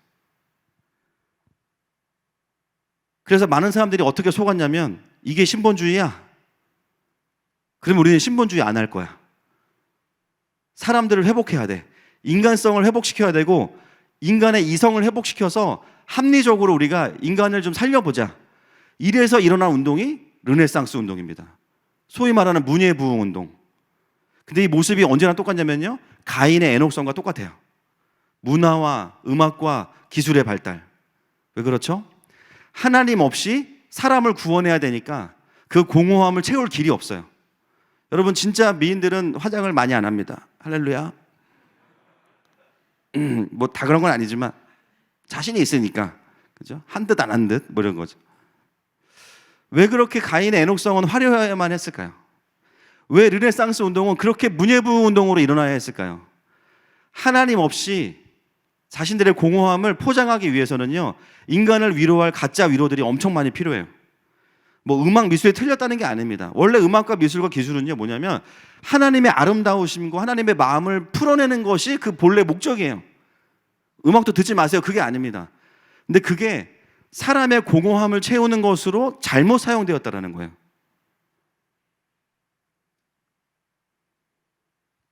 그래서 많은 사람들이 어떻게 속았냐면 이게 신본주의야? 그러면 우리는 신본주의 안 할 거야. 사람들을 회복해야 돼. 인간성을 회복시켜야 되고 인간의 이성을 회복시켜서 합리적으로 우리가 인간을 좀 살려보자. 이래서 일어난 운동이 르네상스 운동입니다. 소위 말하는 문예부흥 운동. 근데 이 모습이 언제나 똑같냐면요. 가인의 에녹성과 똑같아요. 문화와 음악과 기술의 발달. 왜 그렇죠? 하나님 없이 사람을 구원해야 되니까 그 공허함을 채울 길이 없어요. 여러분 진짜 미인들은 화장을 많이 안 합니다. 할렐루야. 뭐 다 그런 건 아니지만 자신이 있으니까 그죠? 한 듯 안 한 듯 뭐 이런 거죠. 왜 그렇게 가인의 에녹성은 화려해야만 했을까요? 왜 르네상스 운동은 그렇게 문예부 운동으로 일어나야 했을까요? 하나님 없이 자신들의 공허함을 포장하기 위해서는요, 인간을 위로할 가짜 위로들이 엄청 많이 필요해요. 뭐 음악 미술에 틀렸다는 게 아닙니다. 원래 음악과 미술과 기술은요 뭐냐면 하나님의 아름다우심과 하나님의 마음을 풀어내는 것이 그 본래 목적이에요. 음악도 듣지 마세요. 그게 아닙니다. 근데 그게 사람의 공허함을 채우는 것으로 잘못 사용되었다는 거예요.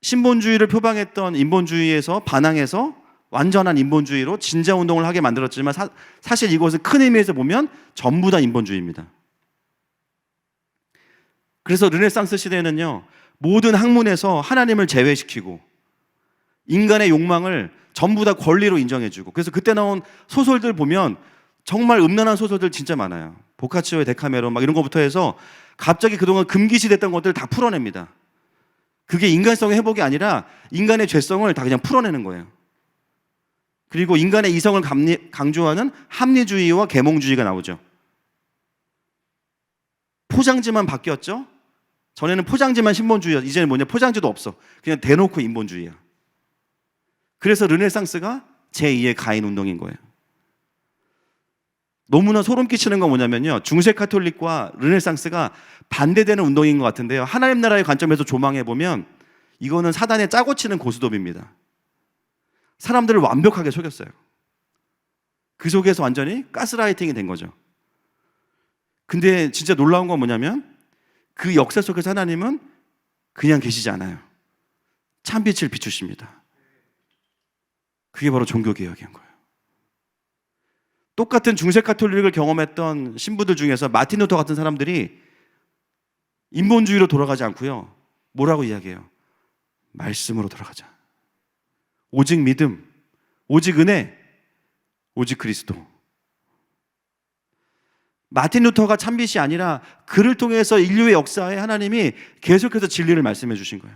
신본주의를 표방했던 인본주의에서 반항해서 완전한 인본주의로 진자운동을 하게 만들었지만 사실 이것은 큰 의미에서 보면 전부 다 인본주의입니다. 그래서 르네상스 시대에는요, 모든 학문에서 하나님을 제외시키고 인간의 욕망을 전부 다 권리로 인정해주고, 그래서 그때 나온 소설들 보면 정말 음란한 소설들 진짜 많아요. 보카치오의 데카메론 막 이런 것부터 해서 갑자기 그동안 금기시됐던 것들 다 풀어냅니다. 그게 인간성의 회복이 아니라 인간의 죄성을 다 그냥 풀어내는 거예요. 그리고 인간의 이성을 강조하는 합리주의와 계몽주의가 나오죠. 포장지만 바뀌었죠? 전에는 포장지만 신본주의였어. 이제는 뭐냐? 포장지도 없어. 그냥 대놓고 인본주의야. 그래서 르네상스가 제2의 가인 운동인 거예요. 너무나 소름 끼치는 건 뭐냐면요, 중세 가톨릭과 르네상스가 반대되는 운동인 것 같은데요, 하나님 나라의 관점에서 조망해 보면 이거는 사단의 짜고 치는 고스톱입니다. 사람들을 완벽하게 속였어요. 그 속에서 완전히 가스라이팅이 된 거죠. 근데 진짜 놀라운 건 뭐냐면 그 역사 속에서 하나님은 그냥 계시지 않아요. 참빛을 비추십니다. 그게 바로 종교개혁인 거예요. 똑같은 중세 가톨릭을 경험했던 신부들 중에서 마틴 루터 같은 사람들이 인본주의로 돌아가지 않고요, 뭐라고 이야기해요? 말씀으로 돌아가자. 오직 믿음, 오직 은혜, 오직 그리스도. 마틴 루터가 참빛이 아니라 그를 통해서 인류의 역사에 하나님이 계속해서 진리를 말씀해 주신 거예요.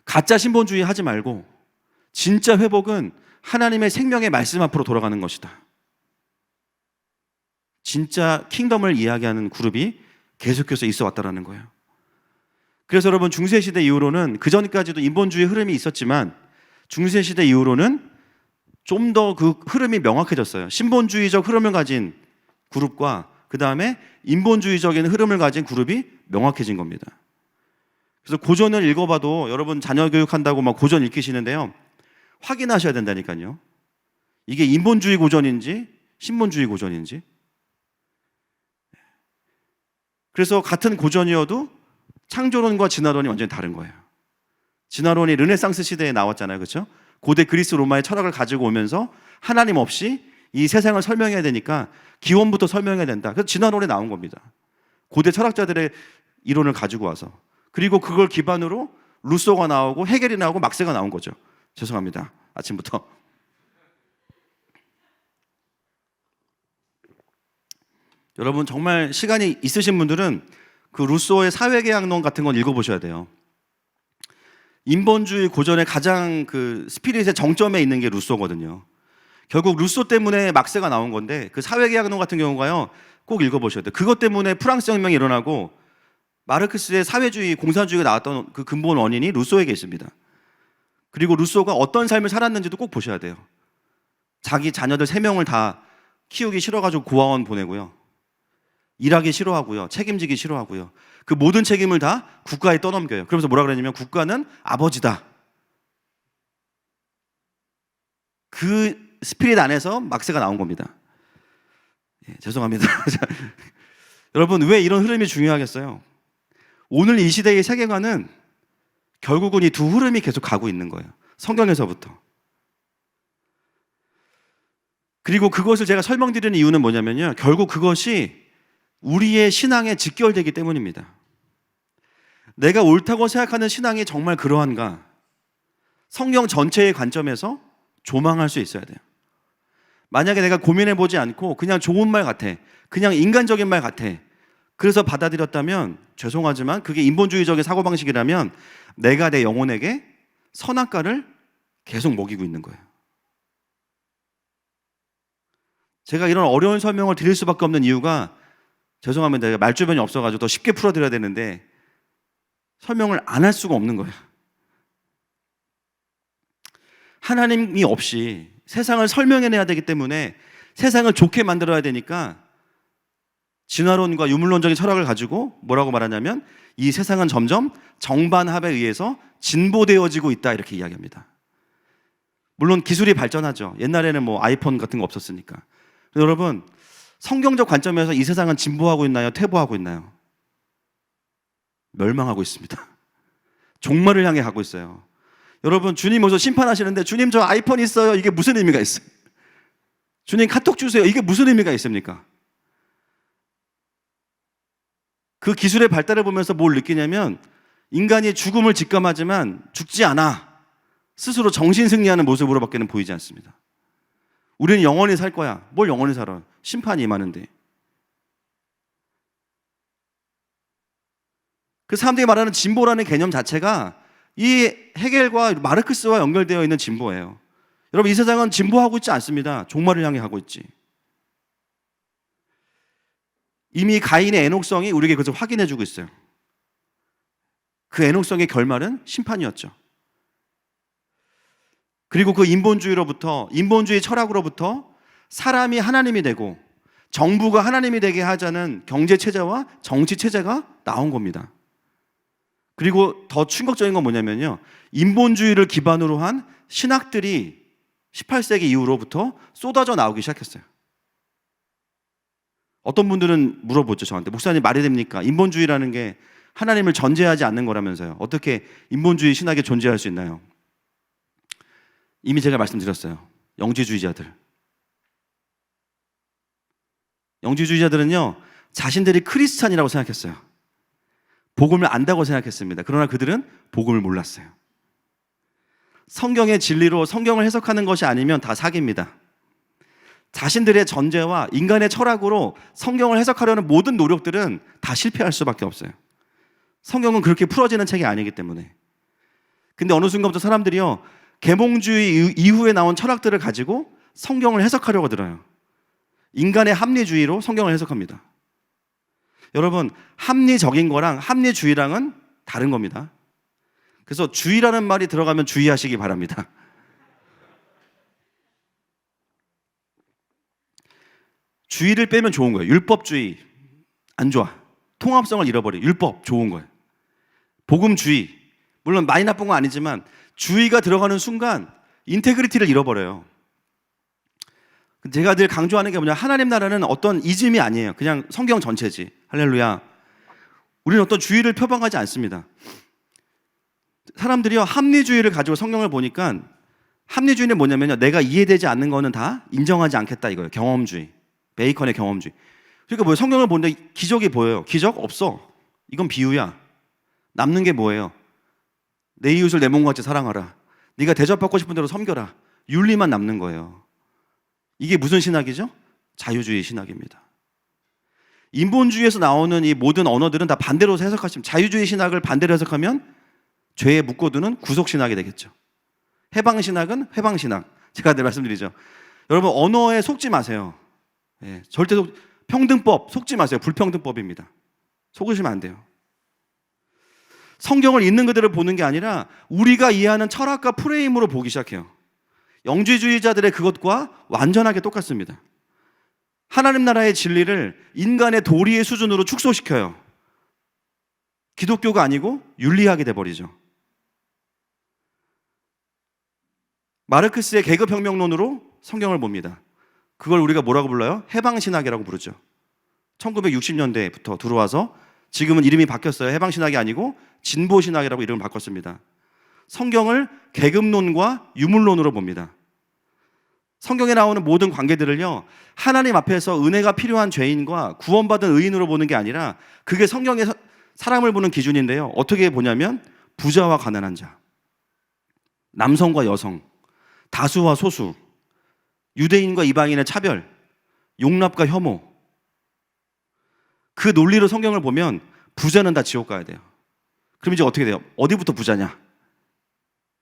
가짜 신본주의 하지 말고 진짜 회복은 하나님의 생명의 말씀 앞으로 돌아가는 것이다. 진짜 킹덤을 이야기하는 그룹이 계속해서 있어 왔다라는 거예요. 그래서 여러분 중세시대 이후로는 그전까지도 인본주의 흐름이 있었지만 중세시대 이후로는 좀 더 그 흐름이 명확해졌어요. 신본주의적 흐름을 가진 그룹과 그 다음에 인본주의적인 흐름을 가진 그룹이 명확해진 겁니다. 그래서 고전을 읽어봐도 여러분 자녀 교육한다고 막 고전 읽히시는데요, 확인하셔야 된다니까요. 이게 인본주의 고전인지 신본주의 고전인지. 그래서 같은 고전이어도 창조론과 진화론이 완전히 다른 거예요. 진화론이 르네상스 시대에 나왔잖아요, 그렇죠? 고대 그리스 로마의 철학을 가지고 오면서 하나님 없이 이 세상을 설명해야 되니까 기원부터 설명해야 된다. 그래서 진화론이 나온 겁니다. 고대 철학자들의 이론을 가지고 와서, 그리고 그걸 기반으로 루소가 나오고 헤겔이 나오고 막스가 나온 거죠. 죄송합니다, 아침부터. 여러분 정말 시간이 있으신 분들은 그 루소의 사회계약론 같은 건 읽어보셔야 돼요. 인본주의 고전의 가장 그 스피릿의 정점에 있는 게 루소거든요. 결국 루소 때문에 막스가 나온 건데, 그 사회계약론 같은 경우가요, 꼭 읽어보셔야 돼요. 그것 때문에 프랑스 혁명이 일어나고 마르크스의 사회주의, 공산주의가 나왔던 그 근본 원인이 루소에게 있습니다. 그리고 루소가 어떤 삶을 살았는지도 꼭 보셔야 돼요. 자기 자녀들 3명을 다 키우기 싫어가지고 고아원 보내고요, 일하기 싫어하고요, 책임지기 싫어하고요, 그 모든 책임을 다 국가에 떠넘겨요. 그러면서 뭐라 그러냐면 국가는 아버지다. 그 스피릿 안에서 막스가 나온 겁니다. 죄송합니다. 여러분 왜 이런 흐름이 중요하겠어요? 오늘 이 시대의 세계관은 결국은 이 두 흐름이 계속 가고 있는 거예요. 성경에서부터. 그리고 그것을 제가 설명드리는 이유는 뭐냐면요, 결국 그것이 우리의 신앙에 직결되기 때문입니다. 내가 옳다고 생각하는 신앙이 정말 그러한가? 성경 전체의 관점에서 조망할 수 있어야 돼요. 만약에 내가 고민해보지 않고 그냥 좋은 말 같아, 그냥 인간적인 말 같아, 그래서 받아들였다면 죄송하지만 그게 인본주의적인 사고방식이라면 내가 내 영혼에게 선악과를 계속 먹이고 있는 거예요. 제가 이런 어려운 설명을 드릴 수밖에 없는 이유가, 죄송합니다, 내가 말주변이 없어가지고 더 쉽게 풀어드려야 되는데 설명을 안 할 수가 없는 거예요. 하나님이 없이 세상을 설명해내야 되기 때문에 세상을 좋게 만들어야 되니까 진화론과 유물론적인 철학을 가지고 뭐라고 말하냐면 이 세상은 점점 정반합에 의해서 진보되어지고 있다, 이렇게 이야기합니다. 물론 기술이 발전하죠. 옛날에는 뭐 아이폰 같은 거 없었으니까. 여러분 성경적 관점에서 이 세상은 진보하고 있나요? 퇴보하고 있나요? 멸망하고 있습니다. 종말을 향해 가고 있어요. 여러분 주님 오셔서 심판하시는데 주님 저 아이폰 있어요, 이게 무슨 의미가 있어요? 주님 카톡 주세요, 이게 무슨 의미가 있습니까? 그 기술의 발달을 보면서 뭘 느끼냐면 인간이 죽음을 직감하지만 죽지 않아. 스스로 정신 승리하는 모습으로밖에는 보이지 않습니다. 우리는 영원히 살 거야. 뭘 영원히 살아? 심판이 임하는데. 그 사람들이 말하는 진보라는 개념 자체가 이 헤겔과 마르크스와 연결되어 있는 진보예요. 여러분 이 세상은 진보하고 있지 않습니다. 종말을 향해 가고 있지. 이미 가인의 애녹성이 우리에게 그것을 확인해주고 있어요. 그 애녹성의 결말은 심판이었죠. 그리고 그 인본주의로부터, 인본주의 철학으로부터 사람이 하나님이 되고 정부가 하나님이 되게 하자는 경제체제와 정치체제가 나온 겁니다. 그리고 더 충격적인 건 뭐냐면요, 인본주의를 기반으로 한 신학들이 18세기 이후로부터 쏟아져 나오기 시작했어요. 어떤 분들은 물어보죠, 저한테. 목사님 말이 됩니까? 인본주의라는 게 하나님을 전제하지 않는 거라면서요. 어떻게 인본주의 신학이 존재할 수 있나요? 이미 제가 말씀드렸어요. 영지주의자들. 영지주의자들은요, 자신들이 크리스찬이라고 생각했어요. 복음을 안다고 생각했습니다. 그러나 그들은 복음을 몰랐어요. 성경의 진리로 성경을 해석하는 것이 아니면 다 사기입니다. 자신들의 전제와 인간의 철학으로 성경을 해석하려는 모든 노력들은 다 실패할 수밖에 없어요. 성경은 그렇게 풀어지는 책이 아니기 때문에. 근데 어느 순간부터 사람들이요, 계몽주의 이후에 나온 철학들을 가지고 성경을 해석하려고 들어요. 인간의 합리주의로 성경을 해석합니다. 여러분, 합리적인 거랑 합리주의랑은 다른 겁니다. 그래서 주의라는 말이 들어가면 주의하시기 바랍니다. 주의를 빼면 좋은 거예요. 율법주의 안 좋아. 통합성을 잃어버려. 율법 좋은 거예요. 복음주의 물론 많이 나쁜 건 아니지만 주의가 들어가는 순간 인테그리티를 잃어버려요. 제가 늘 강조하는 게 뭐냐, 하나님 나라는 어떤 이즘이 아니에요. 그냥 성경 전체지. 할렐루야. 우리는 어떤 주의를 표방하지 않습니다. 사람들이요, 합리주의를 가지고 성경을 보니까 합리주의는 뭐냐면요, 내가 이해되지 않는 거는 다 인정하지 않겠다 이거예요. 경험주의. 베이컨의 경험주의. 그러니까 뭐 성경을 보는데 기적이 보여요. 기적 없어. 이건 비유야. 남는 게 뭐예요? 내 이웃을 내 몸같이 사랑하라. 네가 대접받고 싶은 대로 섬겨라. 윤리만 남는 거예요. 이게 무슨 신학이죠? 자유주의 신학입니다. 인본주의에서 나오는 이 모든 언어들은 다 반대로 해석하시면, 자유주의 신학을 반대로 해석하면 죄에 묶어두는 구속신학이 되겠죠. 해방신학은 해방신학. 제가 늘 말씀드리죠. 여러분, 언어에 속지 마세요. 예, 절대 평등법 속지 마세요. 불평등법입니다. 속으시면 안 돼요. 성경을 있는 그대로 보는 게 아니라 우리가 이해하는 철학과 프레임으로 보기 시작해요. 영지주의자들의 그것과 완전하게 똑같습니다. 하나님 나라의 진리를 인간의 도리의 수준으로 축소시켜요. 기독교가 아니고 윤리학이 돼버리죠. 마르크스의 계급혁명론으로 성경을 봅니다. 그걸 우리가 뭐라고 불러요? 해방신학이라고 부르죠. 1960년대부터 들어와서 지금은 이름이 바뀌었어요. 해방신학이 아니고 진보신학이라고 이름을 바꿨습니다. 성경을 계급론과 유물론으로 봅니다. 성경에 나오는 모든 관계들을요, 하나님 앞에서 은혜가 필요한 죄인과 구원받은 의인으로 보는 게 아니라 그게 성경의 사람을 보는 기준인데요. 어떻게 보냐면 부자와 가난한 자, 남성과 여성, 다수와 소수, 유대인과 이방인의 차별, 용납과 혐오. 그 논리로 성경을 보면 부자는 다 지옥 가야 돼요. 그럼 이제 어떻게 돼요? 어디부터 부자냐?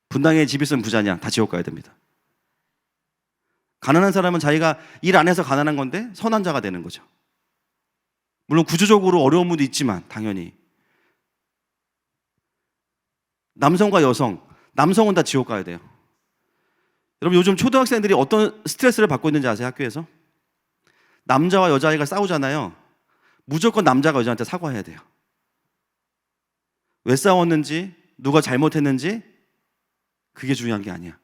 분당에 집 있으면 부자냐? 다 지옥 가야 됩니다. 가난한 사람은 자기가 일 안 해서 가난한 건데 선한 자가 되는 거죠. 물론 구조적으로 어려운 분도 있지만 당연히. 남성과 여성, 남성은 다 지옥 가야 돼요. 여러분, 요즘 초등학생들이 어떤 스트레스를 받고 있는지 아세요? 학교에서? 남자와 여자아이가 싸우잖아요. 무조건 남자가 여자한테 사과해야 돼요. 왜 싸웠는지, 누가 잘못했는지 그게 중요한 게 아니야.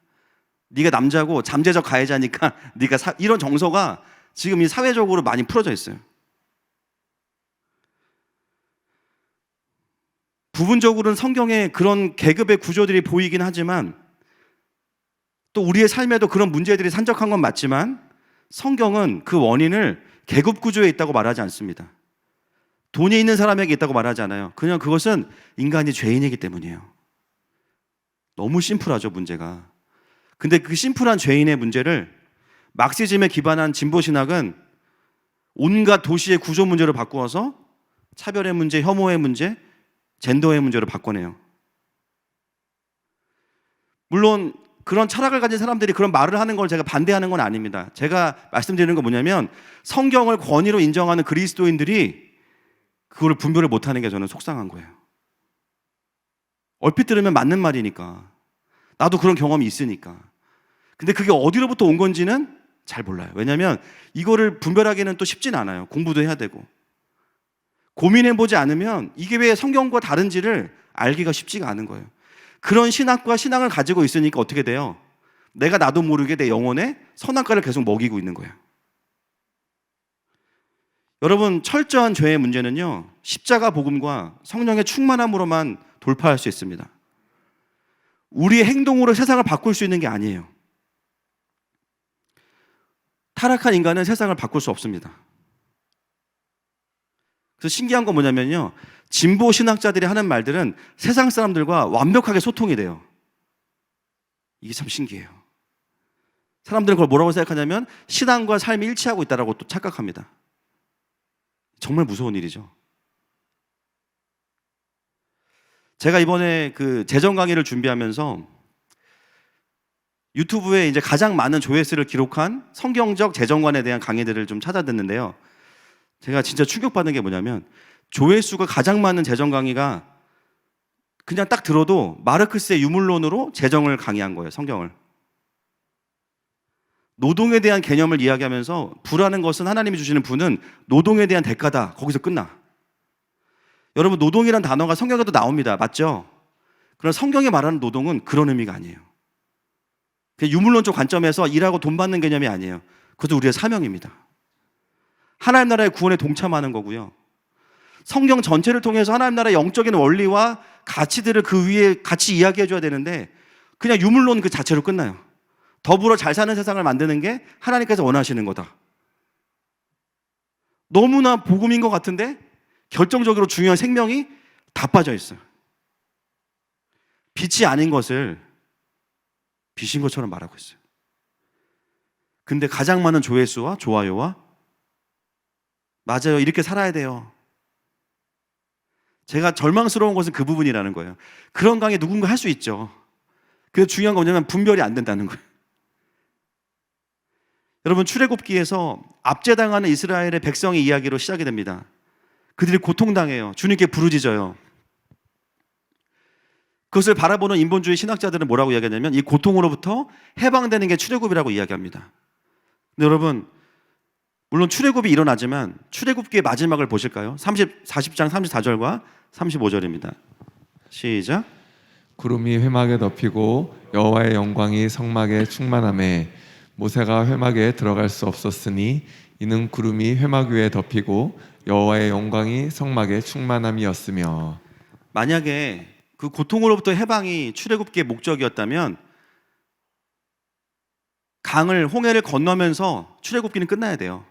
네가 남자고 잠재적 가해자니까 네가 이런 정서가 지금 이 사회적으로 많이 풀어져 있어요. 부분적으로는 성경에 그런 계급의 구조들이 보이긴 하지만 또 우리의 삶에도 그런 문제들이 산적한 건 맞지만 성경은 그 원인을 계급 구조에 있다고 말하지 않습니다. 돈이 있는 사람에게 있다고 말하지 않아요. 그냥 그것은 인간이 죄인이기 때문이에요. 너무 심플하죠, 문제가. 근데 그 심플한 죄인의 문제를 막시즘에 기반한 진보신학은 온갖 도시의 구조 문제로 바꾸어서 차별의 문제, 혐오의 문제, 젠더의 문제로 바꿔내요. 물론 그런 철학을 가진 사람들이 그런 말을 하는 걸 제가 반대하는 건 아닙니다. 제가 말씀드리는 건 뭐냐면 성경을 권위로 인정하는 그리스도인들이 그거를 분별을 못하는 게 저는 속상한 거예요. 얼핏 들으면 맞는 말이니까. 나도 그런 경험이 있으니까. 근데 그게 어디로부터 온 건지는 잘 몰라요. 왜냐하면 이거를 분별하기는 또 쉽진 않아요. 공부도 해야 되고. 고민해보지 않으면 이게 왜 성경과 다른지를 알기가 쉽지가 않은 거예요. 그런 신학과 신앙을 가지고 있으니까 어떻게 돼요? 내가 나도 모르게 내 영혼에 선악과를 계속 먹이고 있는 거예요. 여러분, 철저한 죄의 문제는요, 십자가 복음과 성령의 충만함으로만 돌파할 수 있습니다. 우리의 행동으로 세상을 바꿀 수 있는 게 아니에요. 타락한 인간은 세상을 바꿀 수 없습니다. 그래서 신기한 건 뭐냐면요, 진보 신학자들이 하는 말들은 세상 사람들과 완벽하게 소통이 돼요. 이게 참 신기해요. 사람들은 그걸 뭐라고 생각하냐면 신앙과 삶이 일치하고 있다고 또 착각합니다. 정말 무서운 일이죠. 제가 이번에 그 재정 강의를 준비하면서 유튜브에 이제 가장 많은 조회수를 기록한 성경적 재정관에 대한 강의들을 좀 찾아듣는데요. 제가 진짜 충격받은 게 뭐냐면 조회수가 가장 많은 재정 강의가 그냥 딱 들어도 마르크스의 유물론으로 재정을 강의한 거예요, 성경을. 노동에 대한 개념을 이야기하면서 부라는 것은 하나님이 주시는 부는 노동에 대한 대가다. 거기서 끝나. 여러분, 노동이란 단어가 성경에도 나옵니다. 맞죠? 그러나 성경이 말하는 노동은 그런 의미가 아니에요. 그냥 유물론적 관점에서 일하고 돈 받는 개념이 아니에요. 그것도 우리의 사명입니다. 하나님 나라의 구원에 동참하는 거고요. 성경 전체를 통해서 하나님 나라의 영적인 원리와 가치들을 그 위에 같이 이야기해 줘야 되는데 그냥 유물론 그 자체로 끝나요. 더불어 잘 사는 세상을 만드는 게 하나님께서 원하시는 거다. 너무나 복음인 것 같은데 결정적으로 중요한 생명이 다 빠져 있어요. 빛이 아닌 것을 빛인 것처럼 말하고 있어요. 근데 가장 많은 조회수와 좋아요와 맞아요, 이렇게 살아야 돼요. 제가 절망스러운 것은 그 부분이라는 거예요. 그런 강의 누군가 할 수 있죠. 근데 중요한 건 뭐냐면 분별이 안 된다는 거예요. 여러분, 출애굽기에서 압제당하는 이스라엘의 백성의 이야기로 시작이 됩니다. 그들이 고통당해요. 주님께 부르짖어요. 그것을 바라보는 인본주의 신학자들은 뭐라고 이야기하냐면 이 고통으로부터 해방되는 게 출애굽이라고 이야기합니다. 근데 여러분, 물론 출애굽이 일어나지만 출애굽기의 마지막을 보실까요? 40장 34절과 35절입니다. 시작. 구름이 회막에 덮이고 여호와의 영광이 성막에 충만하매 모세가 회막에 들어갈 수 없었으니 이는 구름이 회막 위에 덮이고 여호와의 영광이 성막에 충만함이었으며. 만약에 그 고통으로부터 해방이 출애굽기의 목적이었다면 강을 홍해를 건너면서 출애굽기는 끝나야 돼요.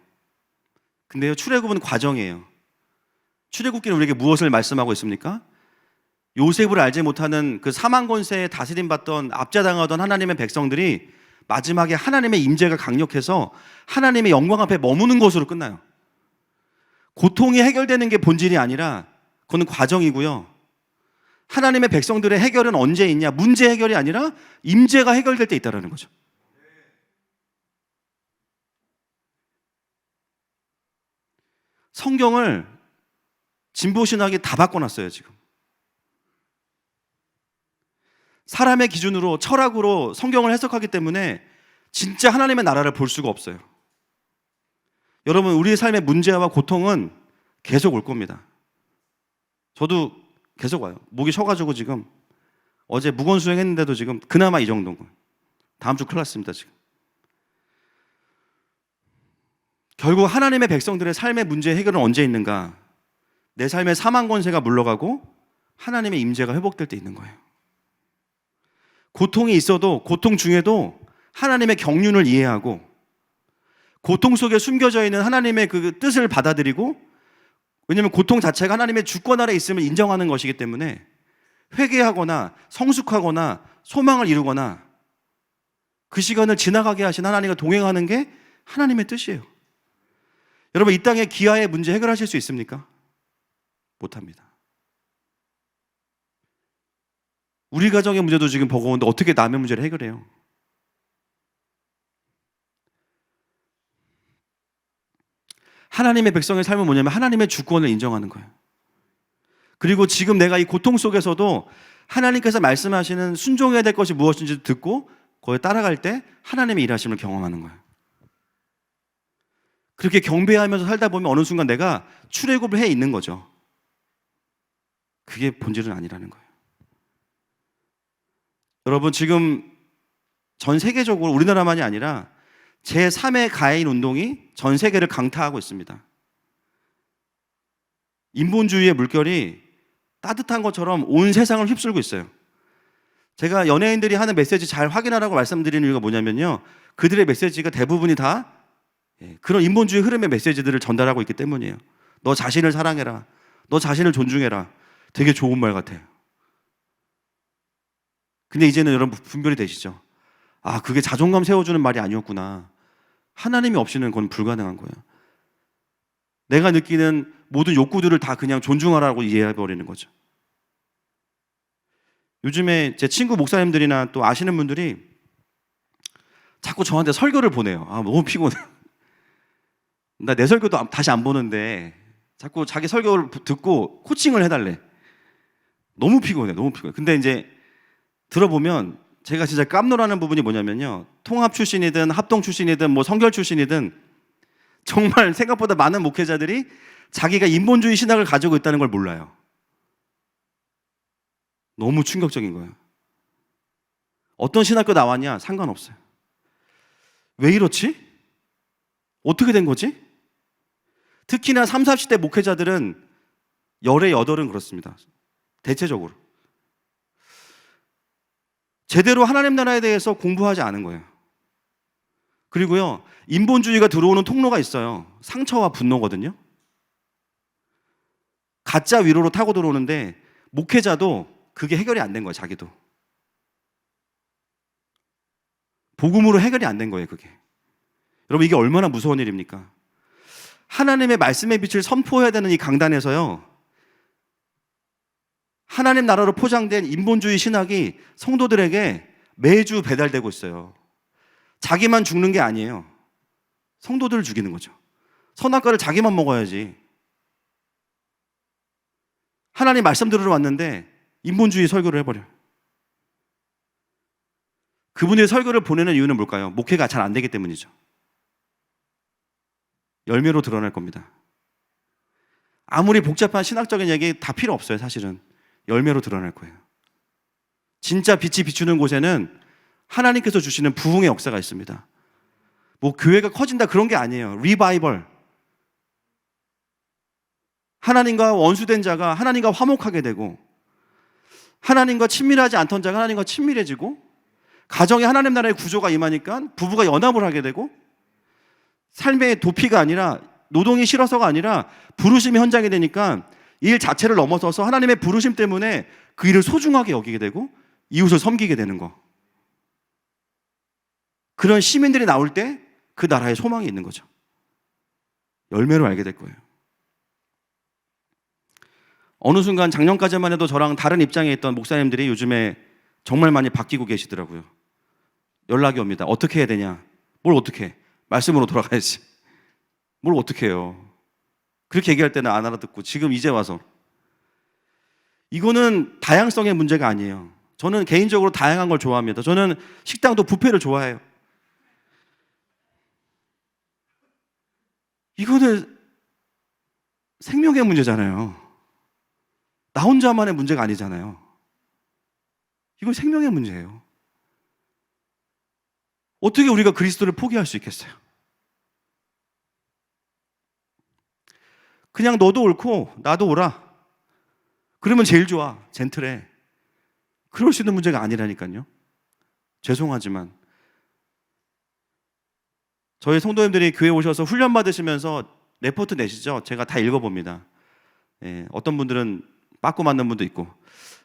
근데요, 출애굽은 과정이에요. 출애굽기는 우리에게 무엇을 말씀하고 있습니까? 요셉을 알지 못하는 그 사망 권세에 다스림 받던 압제당하던 하나님의 백성들이 마지막에 하나님의 임재가 강력해서 하나님의 영광 앞에 머무는 것으로 끝나요. 고통이 해결되는 게 본질이 아니라 그건 과정이고요. 하나님의 백성들의 해결은 언제 있냐? 문제 해결이 아니라 임재가 해결될 때 있다는 거죠. 성경을 진보신학이 다 바꿔놨어요, 지금. 사람의 기준으로, 철학으로 성경을 해석하기 때문에 진짜 하나님의 나라를 볼 수가 없어요. 여러분, 우리의 삶의 문제와 고통은 계속 올 겁니다. 저도 계속 와요. 목이 쉬어가지고 지금 어제 무건 수행했는데도 지금 그나마 이 정도인 거예요. 다음 주 큰일 났습니다, 지금. 결국 하나님의 백성들의 삶의 문제 해결은 언제 있는가? 내 삶의 사망 권세가 물러가고 하나님의 임재가 회복될 때 있는 거예요. 고통이 있어도 고통 중에도 하나님의 경륜을 이해하고 고통 속에 숨겨져 있는 하나님의 그 뜻을 받아들이고, 왜냐하면 고통 자체가 하나님의 주권 아래 있음을 인정하는 것이기 때문에 회개하거나 성숙하거나 소망을 이루거나 그 시간을 지나가게 하신 하나님과 동행하는 게 하나님의 뜻이에요. 여러분, 이 땅의 기아의 문제 해결하실 수 있습니까? 못합니다. 우리 가정의 문제도 지금 버거운데 어떻게 남의 문제를 해결해요? 하나님의 백성의 삶은 뭐냐면 하나님의 주권을 인정하는 거예요. 그리고 지금 내가 이 고통 속에서도 하나님께서 말씀하시는 순종해야 될 것이 무엇인지 듣고 거기에 따라갈 때 하나님의 일하심을 경험하는 거예요. 그렇게 경배하면서 살다 보면 어느 순간 내가 출애굽을 해 있는 거죠. 그게 본질은 아니라는 거예요. 여러분, 지금 전 세계적으로 우리나라만이 아니라 제3의 가해인 운동이 전 세계를 강타하고 있습니다. 인본주의의 물결이 따뜻한 것처럼 온 세상을 휩쓸고 있어요. 제가 연예인들이 하는 메시지 잘 확인하라고 말씀드리는 이유가 뭐냐면요, 그들의 메시지가 대부분이 다 그런 인본주의 흐름의 메시지들을 전달하고 있기 때문이에요. 너 자신을 사랑해라, 너 자신을 존중해라. 되게 좋은 말 같아요. 근데 이제는 여러분 분별이 되시죠? 아, 그게 자존감 세워주는 말이 아니었구나. 하나님이 없이는 그건 불가능한 거예요. 내가 느끼는 모든 욕구들을 다 그냥 존중하라고 이해해버리는 거죠. 요즘에 제 친구 목사님들이나 또 아시는 분들이 자꾸 저한테 설교를 보내요. 아, 너무 피곤해. 나 내 설교도 다시 안 보는데 자꾸 자기 설교를 듣고 코칭을 해달래. 너무 피곤해, 너무 피곤해. 근데 이제 들어보면 제가 진짜 깜놀하는 부분이 뭐냐면요. 통합 출신이든 합동 출신이든 뭐 성결 출신이든 정말 생각보다 많은 목회자들이 자기가 인본주의 신학을 가지고 있다는 걸 몰라요. 너무 충격적인 거예요. 어떤 신학교 나왔냐? 상관없어요. 왜 이렇지? 어떻게 된 거지? 특히나 30, 40대 목회자들은 열의 여덟은 그렇습니다. 대체적으로. 제대로 하나님 나라에 대해서 공부하지 않은 거예요. 그리고요, 인본주의가 들어오는 통로가 있어요. 상처와 분노거든요. 가짜 위로로 타고 들어오는데 목회자도 그게 해결이 안 된 거예요, 자기도. 복음으로 해결이 안 된 거예요, 그게. 여러분, 이게 얼마나 무서운 일입니까? 하나님의 말씀의 빛을 선포해야 되는 이 강단에서요, 하나님 나라로 포장된 인본주의 신학이 성도들에게 매주 배달되고 있어요. 자기만 죽는 게 아니에요. 성도들을 죽이는 거죠. 선악과를 자기만 먹어야지. 하나님 말씀 들으러 왔는데 인본주의 설교를 해버려요. 그분의 설교를 보내는 이유는 뭘까요? 목회가 잘 안 되기 때문이죠. 열매로 드러날 겁니다. 아무리 복잡한 신학적인 얘기 다 필요 없어요, 사실은. 열매로 드러날 거예요. 진짜 빛이 비추는 곳에는 하나님께서 주시는 부흥의 역사가 있습니다. 뭐 교회가 커진다 그런 게 아니에요. 리바이벌. 하나님과 원수된 자가 하나님과 화목하게 되고, 하나님과 친밀하지 않던 자가 하나님과 친밀해지고, 가정에 하나님 나라의 구조가 임하니까 부부가 연합을 하게 되고, 삶의 도피가 아니라, 노동이 싫어서가 아니라 부르심의 현장이 되니까 일 자체를 넘어서서 하나님의 부르심 때문에 그 일을 소중하게 여기게 되고 이웃을 섬기게 되는 거. 그런 시민들이 나올 때 그 나라에 소망이 있는 거죠. 열매로 알게 될 거예요. 어느 순간 작년까지만 해도 저랑 다른 입장에 있던 목사님들이 요즘에 정말 많이 바뀌고 계시더라고요. 연락이 옵니다. 어떻게 해야 되냐? 뭘 어떻게 해? 말씀으로 돌아가야지. 뭘 어떻게 해요? 그렇게 얘기할 때는 안 알아듣고 지금 이제 와서. 이거는 다양성의 문제가 아니에요. 저는 개인적으로 다양한 걸 좋아합니다. 저는 식당도 뷔페를 좋아해요. 이거는 생명의 문제잖아요. 나 혼자만의 문제가 아니잖아요. 이건 생명의 문제예요. 어떻게 우리가 그리스도를 포기할 수 있겠어요? 그냥 너도 옳고 나도 옳아. 그러면 제일 좋아. 젠틀해. 그럴 수 있는 문제가 아니라니까요. 죄송하지만 저희 성도님들이 교회 오셔서 훈련 받으시면서 레포트 내시죠? 제가 다 읽어봅니다. 예, 어떤 분들은 빠꾸 맞는 분도 있고,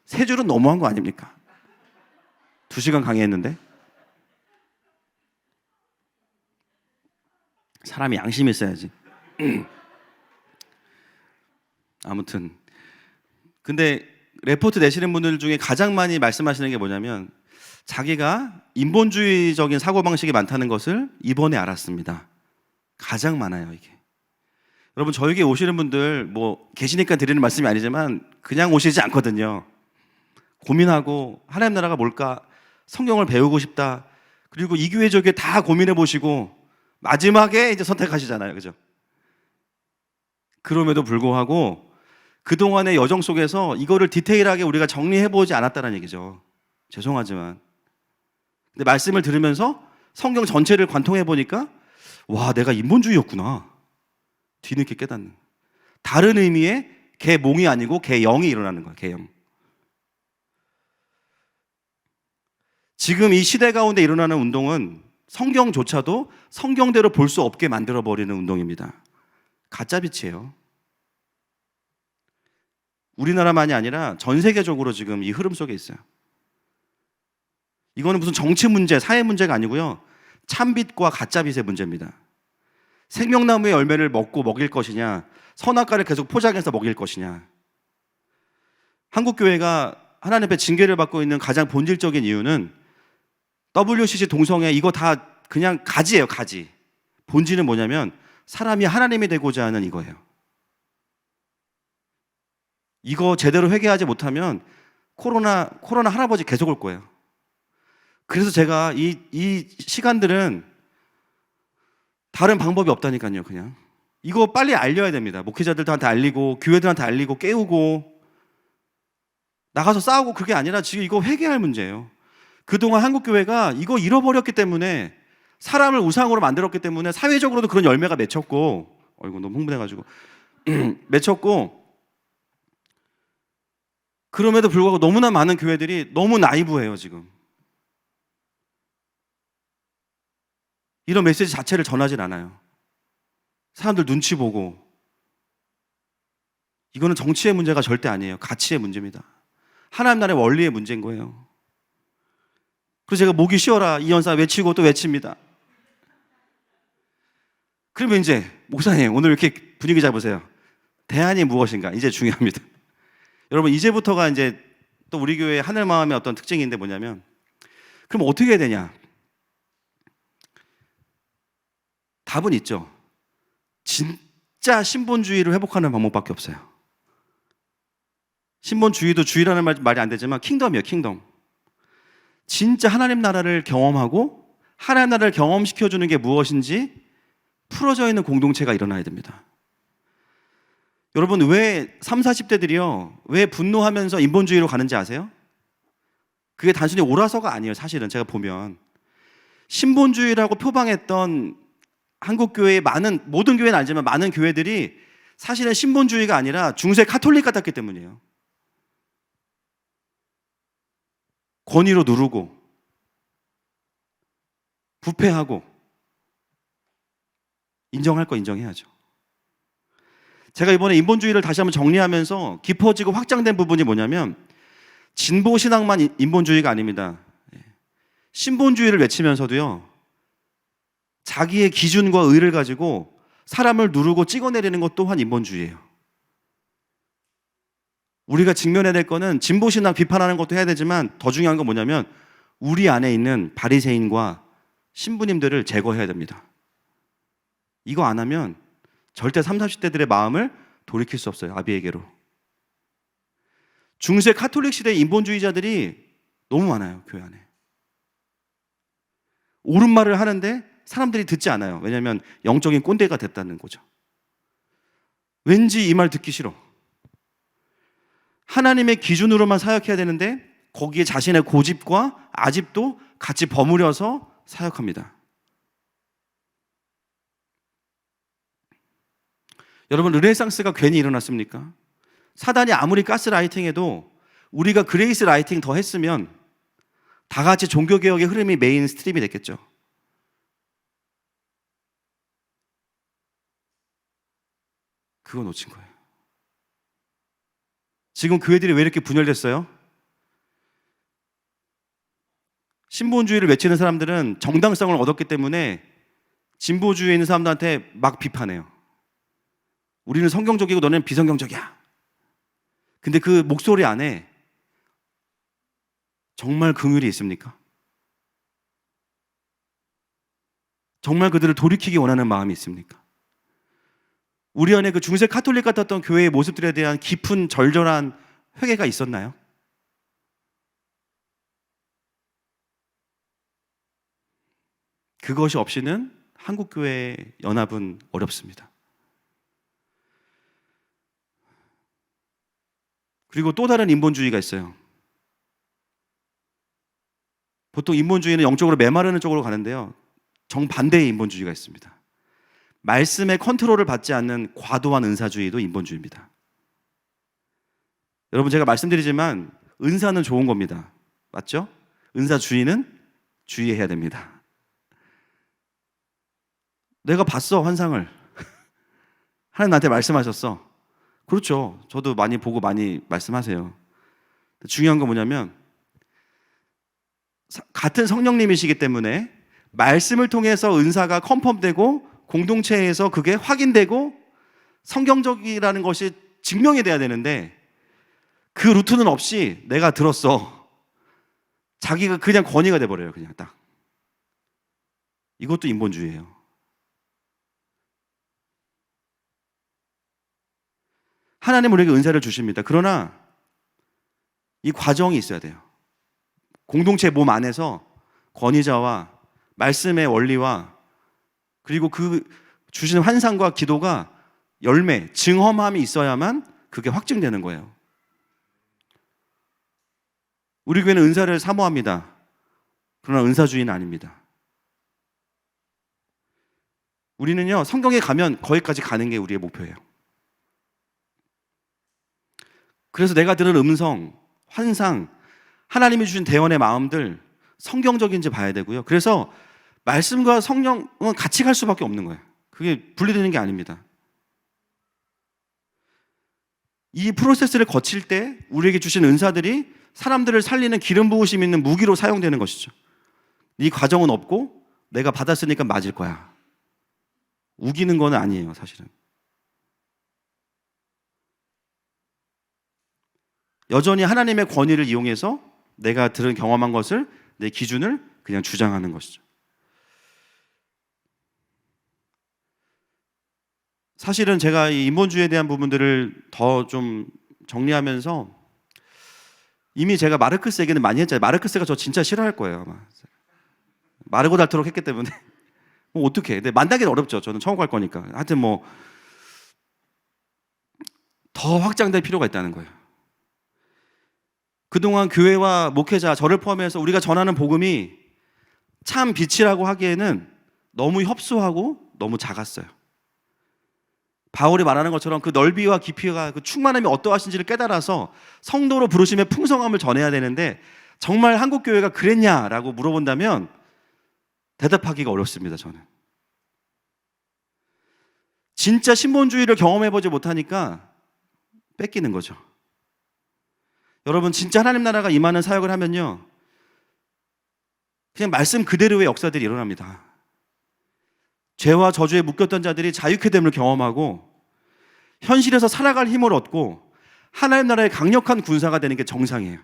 3줄은 너무한 거 아닙니까? 2시간 강의했는데. 사람이 양심이 있어야지. 아무튼 근데 레포트 내시는 분들 중에 가장 많이 말씀하시는 게 뭐냐면, 자기가 인본주의적인 사고방식이 많다는 것을 이번에 알았습니다. 가장 많아요, 이게. 여러분, 저에게 오시는 분들 뭐 계시니까 드리는 말씀이 아니지만 그냥 오시지 않거든요. 고민하고 하나님 나라가 뭘까? 성경을 배우고 싶다. 그리고 이 교회 저 교회 다 고민해 보시고 마지막에 이제 선택하시잖아요. 그죠? 그럼에도 불구하고 그동안의 여정 속에서 이거를 디테일하게 우리가 정리해 보지 않았다는 얘기죠. 죄송하지만. 근데 말씀을 들으면서 성경 전체를 관통해 보니까, 와, 내가 인본주의였구나. 뒤늦게 깨닫는. 다른 의미의 개몽이 아니고 개영이 일어나는 거예요. 개영. 지금 이 시대 가운데 일어나는 운동은 성경조차도 성경대로 볼 수 없게 만들어버리는 운동입니다. 가짜빛이에요. 우리나라만이 아니라 전 세계적으로 지금 이 흐름 속에 있어요. 이거는 무슨 정치 문제, 사회 문제가 아니고요. 참빛과 가짜빛의 문제입니다. 생명나무의 열매를 먹고 먹일 것이냐, 선악과를 계속 포장해서 먹일 것이냐. 한국교회가 하나님 앞에 징계를 받고 있는 가장 본질적인 이유는 WCC 동성애 이거 다 그냥 가지예요, 가지. 본질은 뭐냐면 사람이 하나님이 되고자 하는 이거예요. 이거 제대로 회개하지 못하면 코로나 할아버지 계속 올 거예요. 그래서 제가 이 시간들은 다른 방법이 없다니까요. 그냥 이거 빨리 알려야 됩니다. 목회자들한테 알리고 교회들한테 알리고 깨우고 나가서 싸우고 그게 아니라 지금 이거 회개할 문제예요. 그동안 한국교회가 이거 잃어버렸기 때문에 사람을 우상으로 만들었기 때문에 사회적으로도 그런 열매가 맺혔고 어이구 너무 흥분해가지고 맺혔고 그럼에도 불구하고 너무나 많은 교회들이 너무 나이브해요 지금. 이런 메시지 자체를 전하진 않아요. 사람들 눈치 보고. 이거는 정치의 문제가 절대 아니에요. 가치의 문제입니다. 하나님 나라의 원리의 문제인 거예요. 그래서 제가 목이 쉬어라 이연사 외치고 또 외칩니다. 그러면 이제 목사님 오늘 이렇게 분위기 잡으세요. 대안이 무엇인가? 이제 중요합니다. 여러분 이제부터가 이제 또 우리 교회의 하늘 마음의 어떤 특징인데 뭐냐면 그럼 어떻게 해야 되냐? 답은 있죠. 진짜 신본주의를 회복하는 방법밖에 없어요. 신본주의도 주의라는 말이 안 되지만 킹덤이에요. 킹덤. 진짜 하나님 나라를 경험하고 하나님 나라를 경험시켜주는 게 무엇인지 풀어져 있는 공동체가 일어나야 됩니다. 여러분 왜 30, 40대들이요 왜 분노하면서 인본주의로 가는지 아세요? 그게 단순히 옳아서가 아니에요. 사실은 제가 보면 신본주의라고 표방했던 한국교회의 모든 교회는 아니지만 많은 교회들이 사실은 신본주의가 아니라 중세 카톨릭 같았기 때문이에요. 권위로 누르고 부패하고 인정할 거 인정해야죠. 제가 이번에 인본주의를 다시 한번 정리하면서 깊어지고 확장된 부분이 뭐냐면 진보 신앙만 인본주의가 아닙니다. 신본주의를 외치면서도요 자기의 기준과 의를 가지고 사람을 누르고 찍어내리는 것 또한 인본주의예요. 우리가 직면해야 될 거는 진보 신앙 비판하는 것도 해야 되지만 더 중요한 건 뭐냐면 우리 안에 있는 바리새인과 신부님들을 제거해야 됩니다. 이거 안 하면 절대 30, 40대들의 마음을 돌이킬 수 없어요. 아비에게로. 중세 카톨릭 시대의 인본주의자들이 너무 많아요. 교회 안에. 옳은 말을 하는데 사람들이 듣지 않아요. 왜냐하면 영적인 꼰대가 됐다는 거죠. 왠지 이 말 듣기 싫어. 하나님의 기준으로만 사역해야 되는데 거기에 자신의 고집과 아집도 같이 버무려서 사역합니다. 여러분 르네상스가 괜히 일어났습니까? 사단이 아무리 가스라이팅해도 우리가 그레이스 라이팅 더 했으면 다 같이 종교개혁의 흐름이 메인 스트림이 됐겠죠. 그거 놓친 거예요. 지금 교회들이 왜 이렇게 분열됐어요? 신본주의를 외치는 사람들은 정당성을 얻었기 때문에 진보주의에 있는 사람들한테 막 비판해요. 우리는 성경적이고 너는 비성경적이야. 근데 그 목소리 안에 정말 긍휼이 있습니까? 정말 그들을 돌이키기 원하는 마음이 있습니까? 우리 안에 그 중세 카톨릭 같았던 교회의 모습들에 대한 깊은 절절한 회개가 있었나요? 그것이 없이는 한국교회의 연합은 어렵습니다. 그리고 또 다른 인본주의가 있어요. 보통 인본주의는 영적으로 메마르는 쪽으로 가는데요. 정반대의 인본주의가 있습니다. 말씀의 컨트롤을 받지 않는 과도한 은사주의도 인본주의입니다. 여러분 제가 말씀드리지만 은사는 좋은 겁니다. 맞죠? 은사주의는 주의해야 됩니다. 내가 봤어 환상을. 하나님 나한테 말씀하셨어. 그렇죠. 저도 많이 보고 많이 말씀하세요. 중요한 건 뭐냐면 같은 성령님이시기 때문에 말씀을 통해서 은사가 컨펌되고 공동체에서 그게 확인되고 성경적이라는 것이 증명이 돼야 되는데 그 루트는 없이 내가 들었어. 자기가 그냥 권위가 돼버려요. 그냥 딱. 이것도 인본주의예요. 하나님 우리에게 은사를 주십니다. 그러나 이 과정이 있어야 돼요. 공동체 몸 안에서 권위자와 말씀의 원리와 그리고 그 주신 환상과 기도가 열매, 증험함이 있어야만 그게 확증되는 거예요. 우리 교회는 은사를 사모합니다. 그러나 은사주의는 아닙니다. 우리는요, 성경에 가면 거기까지 가는 게 우리의 목표예요. 그래서 내가 들은 음성, 환상, 하나님이 주신 대원의 마음들 성경적인지 봐야 되고요. 그래서 말씀과 성령은 같이 갈 수밖에 없는 거예요. 그게 분리되는 게 아닙니다. 이 프로세스를 거칠 때 우리에게 주신 은사들이 사람들을 살리는 기름 부으심 있는 무기로 사용되는 것이죠. 이 과정은 없고 내가 받았으니까 맞을 거야. 우기는 건 아니에요, 사실은. 여전히 하나님의 권위를 이용해서 내가 들은 경험한 것을 내 기준을 그냥 주장하는 것이죠. 사실은 제가 이 인본주의에 대한 부분들을 더 좀 정리하면서 이미 제가 마르크스 얘기는 많이 했잖아요. 마르크스가 저 진짜 싫어할 거예요, 아마. 마르고 닳도록 했기 때문에 뭐 어떻게? 근데 만나기는 어렵죠. 저는 처음 갈 거니까. 하여튼 뭐 더 확장될 필요가 있다는 거예요. 그동안 교회와 목회자, 저를 포함해서 우리가 전하는 복음이 참 빛이라고 하기에는 너무 협소하고 너무 작았어요. 바울이 말하는 것처럼 그 넓이와 깊이가 그 충만함이 어떠하신지를 깨달아서 성도로 부르심의 풍성함을 전해야 되는데 정말 한국 교회가 그랬냐라고 물어본다면 대답하기가 어렵습니다, 저는. 진짜 신본주의를 경험해보지 못하니까 뺏기는 거죠. 여러분, 진짜 하나님 나라가 임하는 사역을 하면요, 그냥 말씀 그대로의 역사들이 일어납니다. 죄와 저주에 묶였던 자들이 자유케 됨을 경험하고 현실에서 살아갈 힘을 얻고 하나님 나라의 강력한 군사가 되는 게 정상이에요.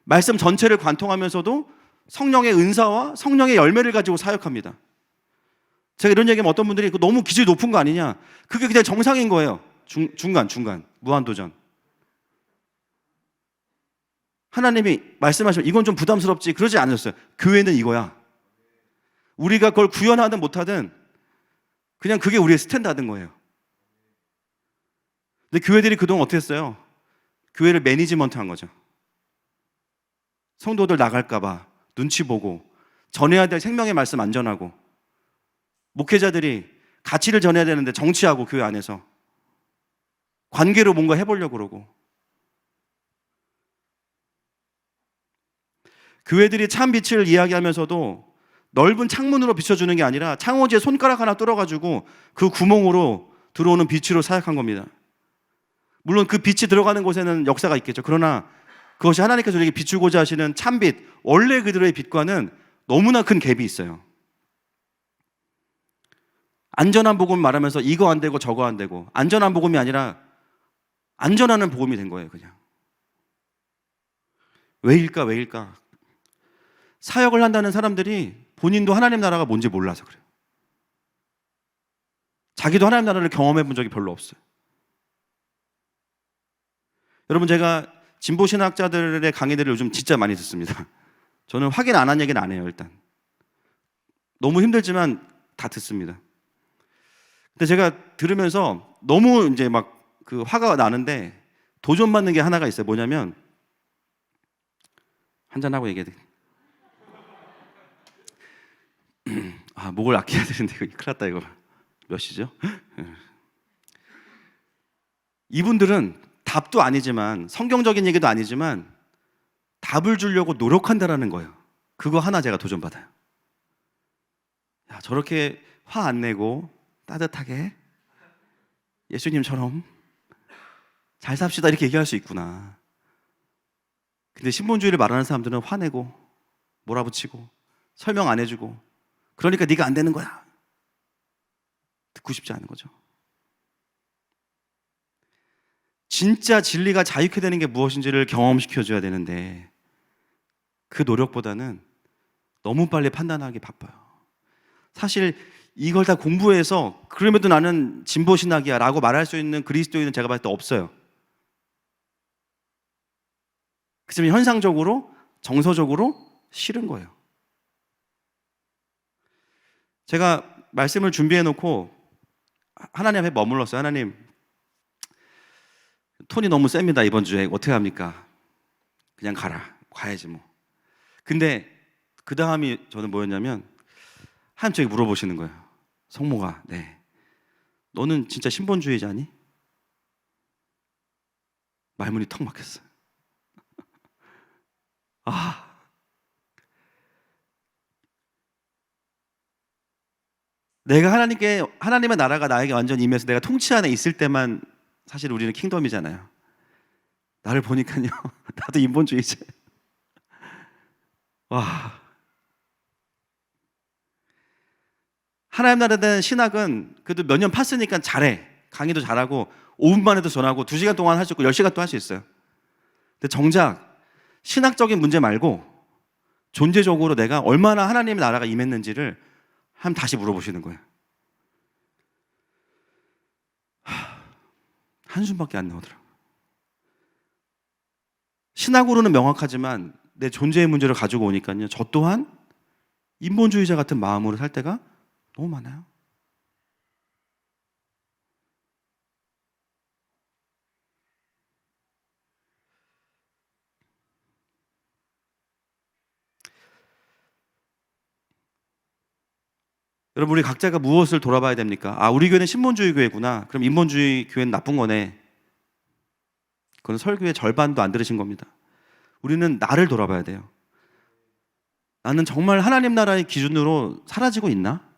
말씀 전체를 관통하면서도 성령의 은사와 성령의 열매를 가지고 사역합니다. 제가 이런 얘기하면 어떤 분들이 너무 기질이 높은 거 아니냐, 그게 그냥 정상인 거예요. 중간 무한도전. 하나님이 말씀하시면 이건 좀 부담스럽지 그러지 않으셨어요. 교회는 이거야. 우리가 그걸 구현하든 못하든 그냥 그게 우리의 스탠다드인 거예요. 근데 교회들이 그동안 어떻게 했어요? 교회를 매니지먼트 한 거죠. 성도들 나갈까 봐 눈치 보고 전해야 될 생명의 말씀 안 전하고, 목회자들이 가치를 전해야 되는데 정치하고 교회 안에서 관계로 뭔가 해보려고 그러고, 교회들이 참 빛을 이야기하면서도 넓은 창문으로 비춰주는 게 아니라 창호지에 손가락 하나 뚫어가지고 그 구멍으로 들어오는 빛으로 사역한 겁니다. 물론 그 빛이 들어가는 곳에는 역사가 있겠죠. 그러나 그것이 하나님께서 우리에게 비추고자 하시는 참빛, 원래 그들의 빛과는 너무나 큰 갭이 있어요. 안전한 복음 말하면서 이거 안 되고 저거 안 되고, 안전한 복음이 아니라 안전하는 복음이 된 거예요, 그냥. 왜일까? 사역을 한다는 사람들이 본인도 하나님 나라가 뭔지 몰라서 그래요. 자기도 하나님 나라를 경험해 본 적이 별로 없어요. 여러분, 제가 진보 신학자들의 강의들을 요즘 진짜 많이 듣습니다. 저는 확인 안 한 얘기는 안 해요, 일단. 너무 힘들지만 다 듣습니다. 근데 제가 들으면서 너무 이제 막 그 화가 나는데 도전받는 게 하나가 있어요. 뭐냐면, 한잔하고 얘기해야 돼. 목을 아껴야 되는데 이거 큰일 났다, 이거. 몇 시죠? 이분들은 답도 아니지만, 성경적인 얘기도 아니지만 답을 주려고 노력한다라는 거예요. 그거 하나 제가 도전받아요. 야, 저렇게 화 안 내고 따뜻하게 예수님처럼 잘 삽시다 이렇게 얘기할 수 있구나. 근데 신본주의를 말하는 사람들은 화내고 몰아붙이고 설명 안 해주고, 그러니까 네가 안 되는 거야. 듣고 싶지 않은 거죠. 진짜 진리가 자유케 되는 게 무엇인지를 경험시켜줘야 되는데 그 노력보다는 너무 빨리 판단하기 바빠요. 사실 이걸 다 공부해서 그럼에도 나는 진보 신학이야 라고 말할 수 있는 그리스도인은 제가 봤을 때 없어요. 그렇지만 현상적으로 정서적으로 싫은 거예요. 제가 말씀을 준비해 놓고 하나님 앞에 머물렀어요. 하나님, 톤이 너무 셉니다. 이번 주에 어떻게 합니까? 그냥 가야지 뭐. 근데 그 다음이 저는 뭐였냐면 하나님 저에게 물어보시는 거예요. 성모가, 네, 너는 진짜 신본주의자니? 말문이 턱 막혔어요. 내가 하나님의 나라가 나에게 완전히 임해서 내가 통치 안에 있을 때만 사실 우리는 킹덤이잖아요. 나를 보니까요, 나도 인본주의자. 와. 하나님 나라에 대한 신학은 그래도 몇 년 팠으니까 잘해. 강의도 잘하고 5분만 해도 전하고 2시간 동안 할 수 있고 10시간 동안 할 수 있어요. 근데 정작 신학적인 문제 말고 존재적으로 내가 얼마나 하나님의 나라가 임했는지를 한번 다시 물어보시는 거예요. 한숨밖에 안 나오더라고요. 신학으로는 명확하지만 내 존재의 문제를 가지고 오니까요, 저 또한 인본주의자 같은 마음으로 살 때가 너무 많아요. 여러분, 우리 각자가 무엇을 돌아봐야 됩니까? 우리 교회는 신본주의 교회구나. 그럼 인본주의 교회는 나쁜 거네. 그건 설교의 절반도 안 들으신 겁니다. 우리는 나를 돌아봐야 돼요. 나는 정말 하나님 나라의 기준으로 사라지고 있나?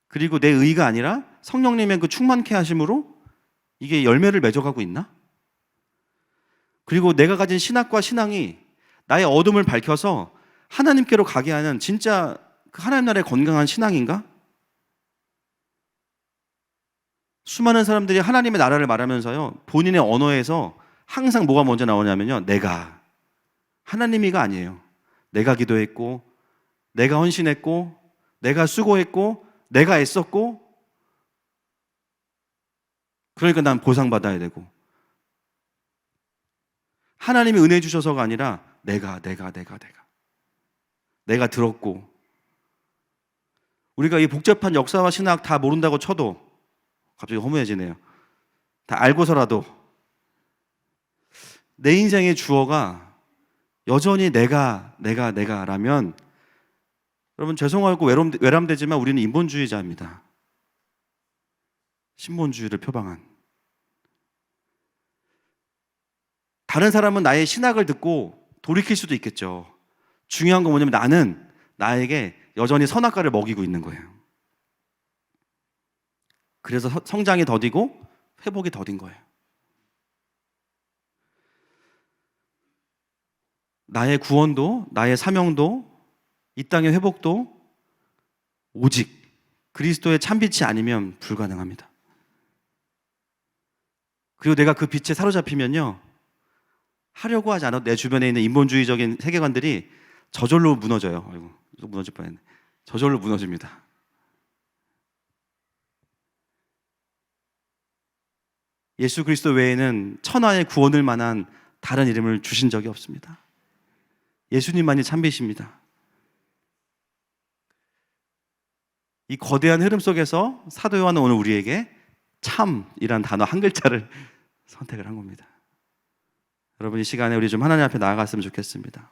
그리고 내 의가 아니라 성령님의 그 충만케 하심으로 이게 열매를 맺어가고 있나? 그리고 내가 가진 신학과 신앙이 나의 어둠을 밝혀서 하나님께로 가게 하는 진짜 그 하나님 나라의 건강한 신앙인가? 수많은 사람들이 하나님의 나라를 말하면서요, 본인의 언어에서 항상 뭐가 먼저 나오냐면요, 내가. 하나님이가 아니에요. 내가 기도했고, 내가 헌신했고, 내가 수고했고, 내가 애썼고, 그러니까 난 보상받아야 되고. 하나님이 은혜 주셔서가 아니라 내가 들었고. 우리가 이 복잡한 역사와 신학 다 모른다고 쳐도, 갑자기 허무해지네요. 다 알고서라도 내 인생의 주어가 여전히 내가라면, 여러분 죄송하고 외람되지만 우리는 인본주의자입니다. 신본주의를 표방한. 다른 사람은 나의 신학을 듣고 돌이킬 수도 있겠죠. 중요한 건 뭐냐면 나는 나에게 여전히 선악과를 먹이고 있는 거예요. 그래서 성장이 더디고 회복이 더딘 거예요. 나의 구원도, 나의 사명도, 이 땅의 회복도 오직 그리스도의 참빛이 아니면 불가능합니다. 그리고 내가 그 빛에 사로잡히면요, 하려고 하지 않아도 내 주변에 있는 인본주의적인 세계관들이 저절로 무너져요. 아이고, 무너질 뻔했네. 저절로 무너집니다. 예수 그리스도 외에는 천하의 구원을 만한 다른 이름을 주신 적이 없습니다. 예수님만이 참빛입니다. 이 거대한 흐름 속에서 사도 요한은 오늘 우리에게 참이란 단어 한 글자를 선택을 한 겁니다. 여러분, 이 시간에 우리 좀 하나님 앞에 나아갔으면 좋겠습니다.